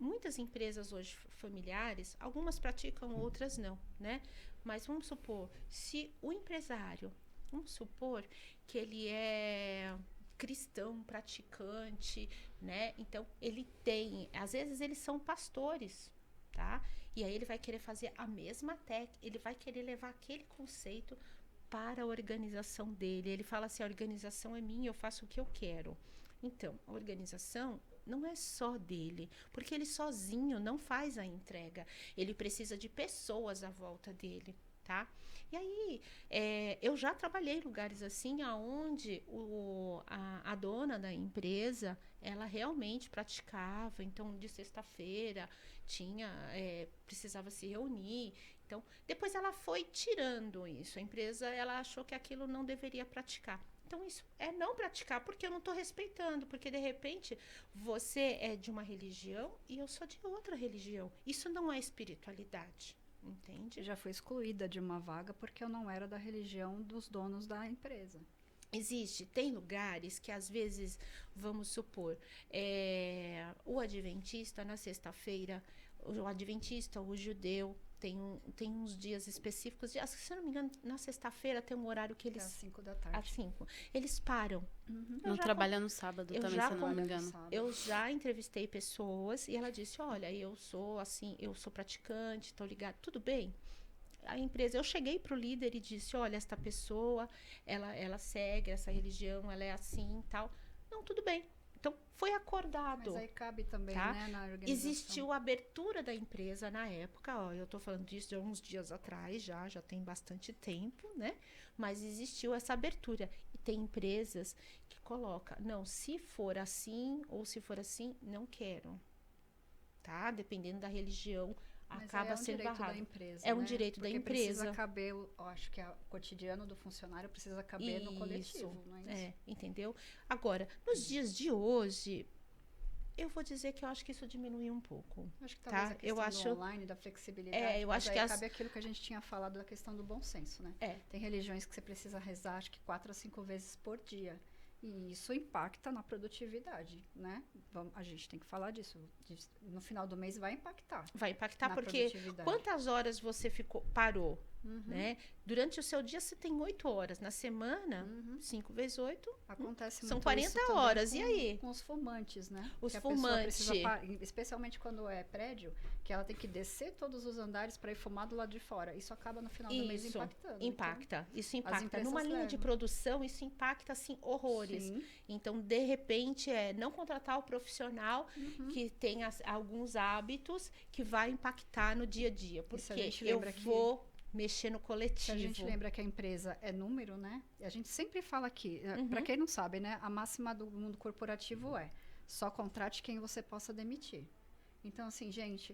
muitas empresas hoje familiares, algumas praticam, outras não, né? Mas vamos supor, se o empresário, vamos supor que ele é cristão, praticante, né? Então, ele tem, às vezes eles são pastores, tá? E aí ele vai querer fazer a mesma técnica, ele vai querer levar aquele conceito para a organização dele. Ele fala assim, a organização é minha, eu faço o que eu quero. Então, a organização não é só dele, porque ele sozinho não faz a entrega. Ele precisa de pessoas à volta dele, tá? E aí, eu já trabalhei em lugares assim, aonde a dona da empresa, ela realmente praticava. Então, de sexta-feira, precisava se reunir. Então, depois ela foi tirando isso. A empresa, ela achou que aquilo não deveria praticar. Então, isso é não praticar, porque eu não estou respeitando. Porque, de repente, você é de uma religião e eu sou de outra religião. Isso não é espiritualidade. Entende?
Já fui excluída de uma vaga porque eu não era da religião dos donos da empresa.
Tem lugares que às vezes, vamos supor, o adventista na sexta-feira, o adventista, o judeu, tem uns dias específicos, se eu não me engano, na sexta-feira tem um horário que eles...
Às 5 da tarde.
Às 5. Eles param.
Não trabalha no sábado também, se eu não me engano.
Eu já entrevistei pessoas e ela disse, olha, eu sou assim, eu sou praticante, tô ligado, tudo bem? A empresa, eu cheguei pro líder e disse, olha, esta pessoa, ela segue essa religião, ela é assim e tal. Não, tudo bem. Então, foi acordado.
Mas aí cabe também,
tá?
né, na organização.
Existiu a abertura da empresa na época, eu tô falando disso de uns dias atrás, já tem bastante tempo, né? Mas existiu essa abertura. E tem empresas que colocam, não, se for assim ou se for assim, não quero. Tá? Dependendo da religião,
mas
acaba sendo barrado.
Empresa,
é um
né?
direito
Porque
da empresa.
Precisa caber, eu acho que o cotidiano do funcionário precisa caber no coletivo, não é isso?
Entendeu? Agora, nos dias de hoje, eu vou dizer que eu acho que isso diminuiu um pouco.
Acho que talvez a questão do online, da flexibilidade,
eu acho que
cabe aquilo que a gente tinha falado da questão do bom senso, né? Tem religiões que você precisa rezar, acho que 4 a 5 vezes por dia. E isso impacta na produtividade, né? A gente tem que falar disso. No final do mês vai impactar.
Vai impactar porque quantas horas você parou, né? Durante o seu dia você tem 8 horas. Na semana, 5 vezes 8,
acontece
são
muito
40 horas. E aí?
Com os fumantes, né?
Os fumantes.
Especialmente quando é prédio, que ela tem que descer todos os andares para ir fumar do lado de fora. Isso acaba no final do mês impactando.
Isso impacta. Numa linha de produção, isso impacta, assim, horrores.
Sim.
Então, de repente, não contratar o profissional que tem alguns hábitos que vai impactar no dia a dia. Porque eu vou mexer no coletivo.
A gente lembra que a empresa é número, né? A gente sempre fala aqui, para quem não sabe, né? A máxima do mundo corporativo é só contrate quem você possa demitir. Então, assim, gente,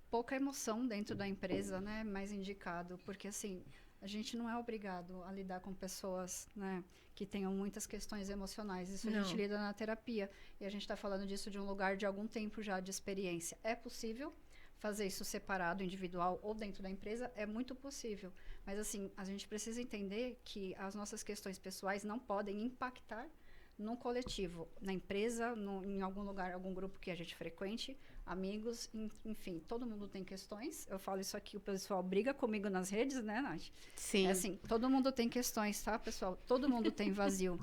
pouca emoção dentro da empresa, né? Mais indicado, porque assim, a gente não é obrigado a lidar com pessoas, né, que tenham muitas questões emocionais. Isso a gente lida na terapia. E a gente está falando disso de um lugar de algum tempo já de experiência. É possível fazer isso separado, individual ou dentro da empresa? É muito possível. Mas, assim, a gente precisa entender que as nossas questões pessoais não podem impactar num coletivo, na empresa, em algum lugar, algum grupo que a gente frequente, amigos, enfim, todo mundo tem questões. Eu falo isso aqui, o pessoal briga comigo nas redes, né, Nath?
Sim.
É assim, todo mundo tem questões, tá, pessoal? Todo mundo tem vazio.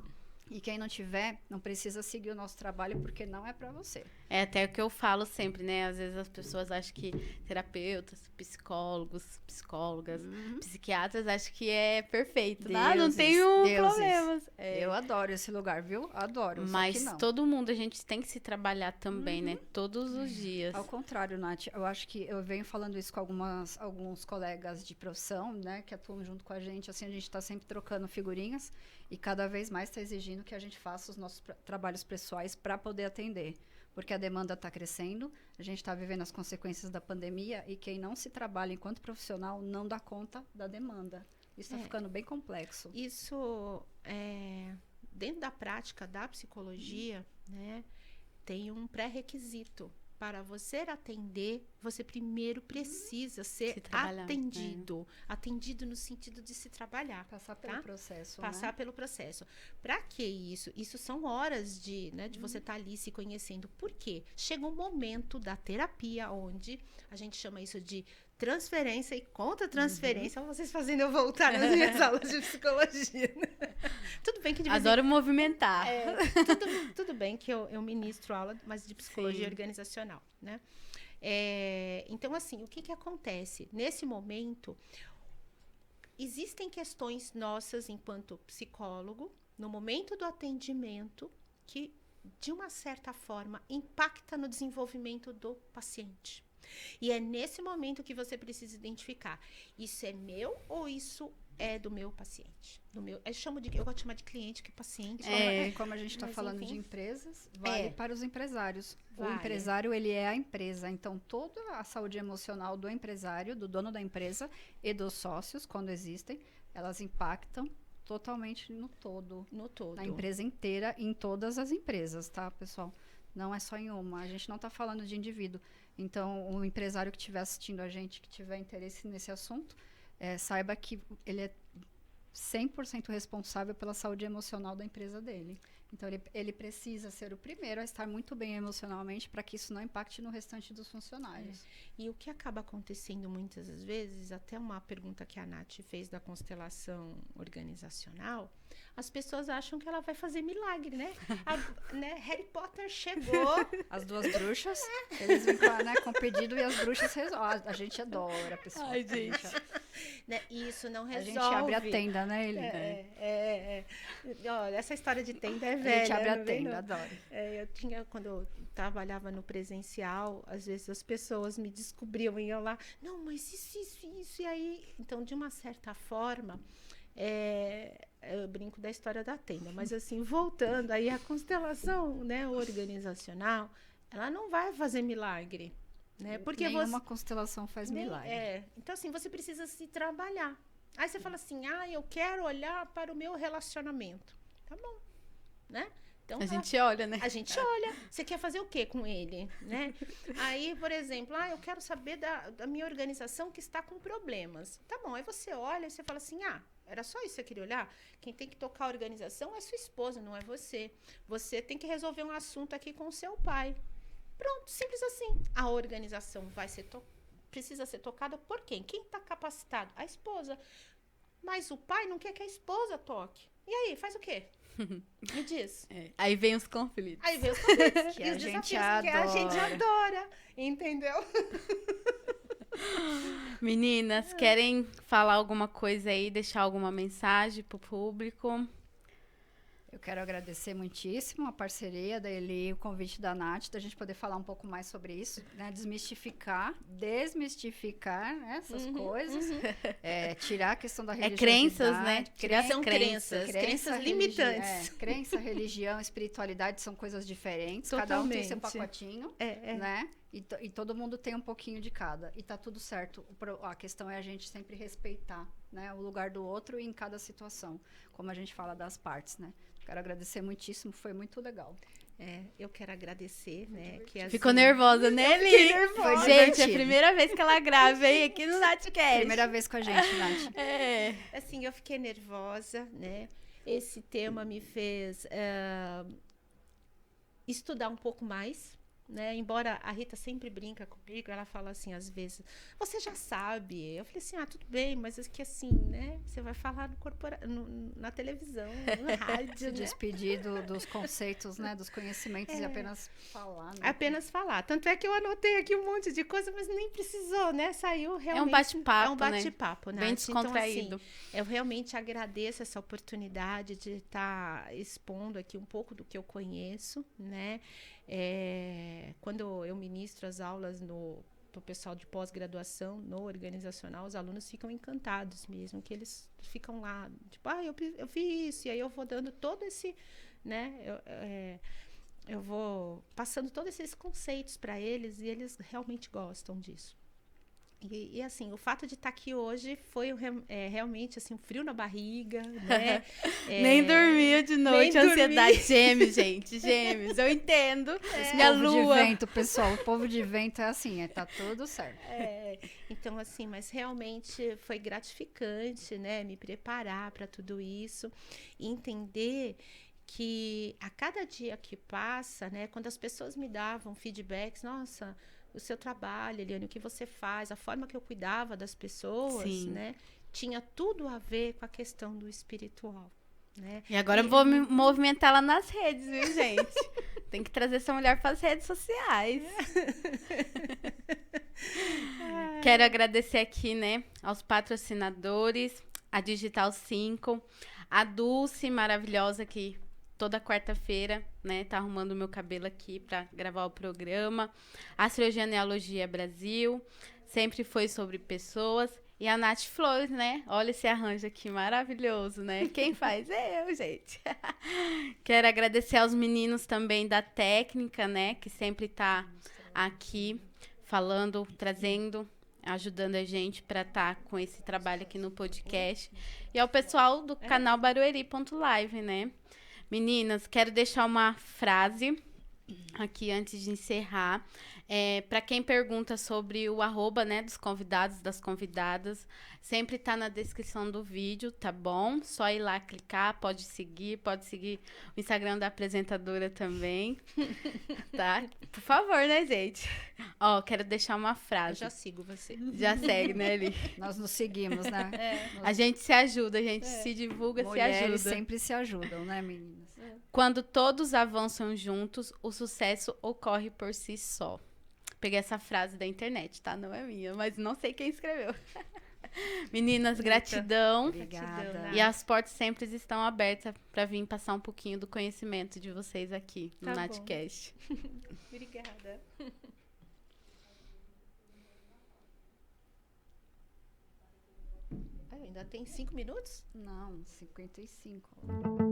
E quem não tiver, não precisa seguir o nosso trabalho, porque não é para você.
É até o que eu falo sempre, né? Às vezes as pessoas acham que terapeutas, psicólogos, psicólogas, psiquiatras acham que é perfeito. Não tenho problemas.
Eu adoro esse lugar, viu? Adoro.
Mas todo mundo, a gente tem que se trabalhar também, né? Todos os dias.
Ao contrário, Nath, eu acho que eu venho falando isso com alguns colegas de profissão, né? Que atuam junto com a gente. Assim, a gente está sempre trocando figurinhas e cada vez mais está exigindo que a gente faça os nossos trabalhos pessoais para poder atender. Porque a demanda está crescendo, a gente está vivendo as consequências da pandemia e quem não se trabalha enquanto profissional não dá conta da demanda. Isso está ficando bem complexo.
Isso, dentro da prática da psicologia, né, tem um pré-requisito. Para você atender, você primeiro precisa ser atendido. Atendido no sentido de se trabalhar.
Passar pelo processo.
Passar pelo processo. Para que isso? Isso são horas de você estar ali se conhecendo. Por quê? Chega um momento da terapia onde a gente chama isso de transferência e contra-transferência. Vocês fazendo eu voltar nas minhas aulas de psicologia. Né? Tudo bem que de vez
Adoro movimentar.
Tudo bem que eu ministro aula, mas de psicologia organizacional, né? Então, assim, o que acontece? Nesse momento, existem questões nossas enquanto psicólogo, no momento do atendimento, que, de uma certa forma, impacta no desenvolvimento do paciente. E é nesse momento que você precisa identificar, isso é meu ou isso é do meu paciente? Eu gosto de chamar de cliente que paciente.
Como a gente está falando
enfim,
de empresas, vale para os empresários.
Vale.
O empresário, ele é a empresa. Então, toda a saúde emocional do empresário, do dono da empresa e dos sócios, quando existem, elas impactam totalmente no todo. Na empresa inteira, em todas as empresas, tá, pessoal? Não é só em uma. A gente não está falando de indivíduo. Então, o empresário que estiver assistindo a gente, que tiver interesse nesse assunto, saiba que ele é 100% responsável pela saúde emocional da empresa dele. Então, ele precisa ser o primeiro a estar muito bem emocionalmente para que isso não impacte no restante dos funcionários.
E o que acaba acontecendo muitas das vezes, até uma pergunta que a Nath fez da constelação organizacional, as pessoas acham que ela vai fazer milagre, né? Harry Potter chegou.
As duas bruxas, eles vêm com pedido e as bruxas resolvem. A gente adora, pessoal.
Ai, gente.
E isso não resolve.
A gente abre a tenda, né, Eli?
Olha, essa história de tenda é velha.
A gente abre a tenda, adoro.
Quando eu trabalhava no presencial, às vezes as pessoas me descobriam e eu lá, não, mas isso, e aí... Então, de uma certa forma, eu brinco da história da tenda, mas assim, voltando aí, a constelação, né, organizacional, ela não vai fazer milagre, né? Porque
nenhuma constelação faz milagre.
Então, assim, você precisa se trabalhar. Aí você fala assim, eu quero olhar para o meu relacionamento. Tá bom, né? Então,
a gente olha, né?
A gente olha. Você quer fazer o quê com ele, né? Aí, por exemplo, eu quero saber da minha organização que está com problemas. Tá bom, aí você olha e você fala assim, era só isso que você queria olhar? Quem tem que tocar a organização é sua esposa, não é você. Você tem que resolver um assunto aqui com o seu pai. Pronto, simples assim. A organização precisa ser tocada por quem? Quem está capacitado? A esposa. Mas o pai não quer que a esposa toque. E aí, faz o quê? Me diz.
Aí vem os conflitos.
Que a gente adora.
Que a gente adora. Entendeu?
Meninas, querem falar alguma coisa aí, deixar alguma mensagem pro público?
Eu quero agradecer muitíssimo a parceria da Eli, o convite da Nath, da gente poder falar um pouco mais sobre isso, né? Desmistificar, né? Essas coisas. Tirar a questão da religiosidade.
Crenças, né?
São crenças limitantes.
Crença, religião, espiritualidade são coisas diferentes.
Totalmente.
Cada um tem seu pacotinho, né? E todo mundo tem um pouquinho de cada. E tá tudo certo. A questão é a gente sempre respeitar, né, o lugar do outro e em cada situação. Como a gente fala das partes, né? Quero agradecer muitíssimo, foi muito legal.
Eu quero agradecer, né? Que, assim,
ficou nervosa, né, Eli?
Foi
Gente,
divertido.
é a primeira vez que ela grava, hein, aqui no Natcast.
Primeira vez com a gente, Nath.
Assim, eu fiquei nervosa, né? Esse tema me fez estudar um pouco mais, né? Embora a Rita sempre brinca comigo, ela fala assim, às vezes, você já sabe. Eu falei assim, tudo bem, mas é que assim, né? Você vai falar na televisão, na rádio,
Se
né?
despedir dos conceitos, né? Dos conhecimentos e apenas falar. Né?
Apenas falar. Tanto é que eu anotei aqui um monte de coisa, mas nem precisou, né? Saiu realmente...
É um bate-papo,
É um bate-papo, né?
Bem descontraído.
Então, assim, eu realmente agradeço essa oportunidade de estar expondo aqui um pouco do que eu conheço, né? Quando eu ministro as aulas para o pessoal de pós-graduação no organizacional, os alunos ficam encantados mesmo, que eles ficam lá, tipo, eu vi isso, e aí eu vou dando todo esse, né, eu vou passando todos esses conceitos para eles, e eles realmente gostam disso. E assim, o fato de estar aqui hoje foi realmente assim, um frio na barriga, né?
Nem dormiu de noite, ansiedade. Gêmeos, gente, gêmeos, eu entendo. Minha
povo
lua.
de vento, pessoal, o povo de vento é assim, tá tudo certo.
Então, assim, mas realmente foi gratificante, né? Me preparar para tudo isso e entender que a cada dia que passa, né? Quando as pessoas me davam feedbacks, nossa, o seu trabalho, Eliane, o que você faz, a forma que eu cuidava das pessoas,
Sim.
né? Tinha tudo a ver com a questão do espiritual, né?
E agora eu vou me movimentar lá nas redes, viu, gente? Tem que trazer essa mulher para as redes sociais. Quero agradecer aqui, né, aos patrocinadores, a Digital 5, a Dulce, maravilhosa, que toda quarta-feira, né, tá arrumando o meu cabelo aqui para gravar o programa. Astrogenealogia Brasil, sempre foi sobre pessoas. E a Nath Flores, né? Olha esse arranjo aqui maravilhoso, né? Quem faz é eu, gente. Quero agradecer aos meninos também da técnica, né? Que sempre tá aqui falando, trazendo, ajudando a gente para estar com esse trabalho aqui no podcast. E ao pessoal do canal Barueri.live, né? Meninas, quero deixar uma frase aqui antes de encerrar. Para quem pergunta sobre o arroba, né, dos convidados, das convidadas, sempre tá na descrição do vídeo, tá bom? Só ir lá clicar, pode seguir o Instagram da apresentadora também, tá? Por favor, né, gente? Ó, quero deixar uma frase.
Eu já sigo você.
Já segue, né, Eli?
Nós nos seguimos, né?
A gente se ajuda, a gente se divulga,
Mulheres
se ajuda.
sempre se ajudam, né, meninas?
Quando todos avançam juntos, o sucesso ocorre por si só. Peguei essa frase da internet, tá? Não é minha, mas não sei quem escreveu. Meninas, gratidão.
Obrigada.
E as portas sempre estão abertas para vir passar um pouquinho do conhecimento de vocês aqui no
Tá bom.
Natcast.
Obrigada. Ainda tem 5 minutos?
Não, 55.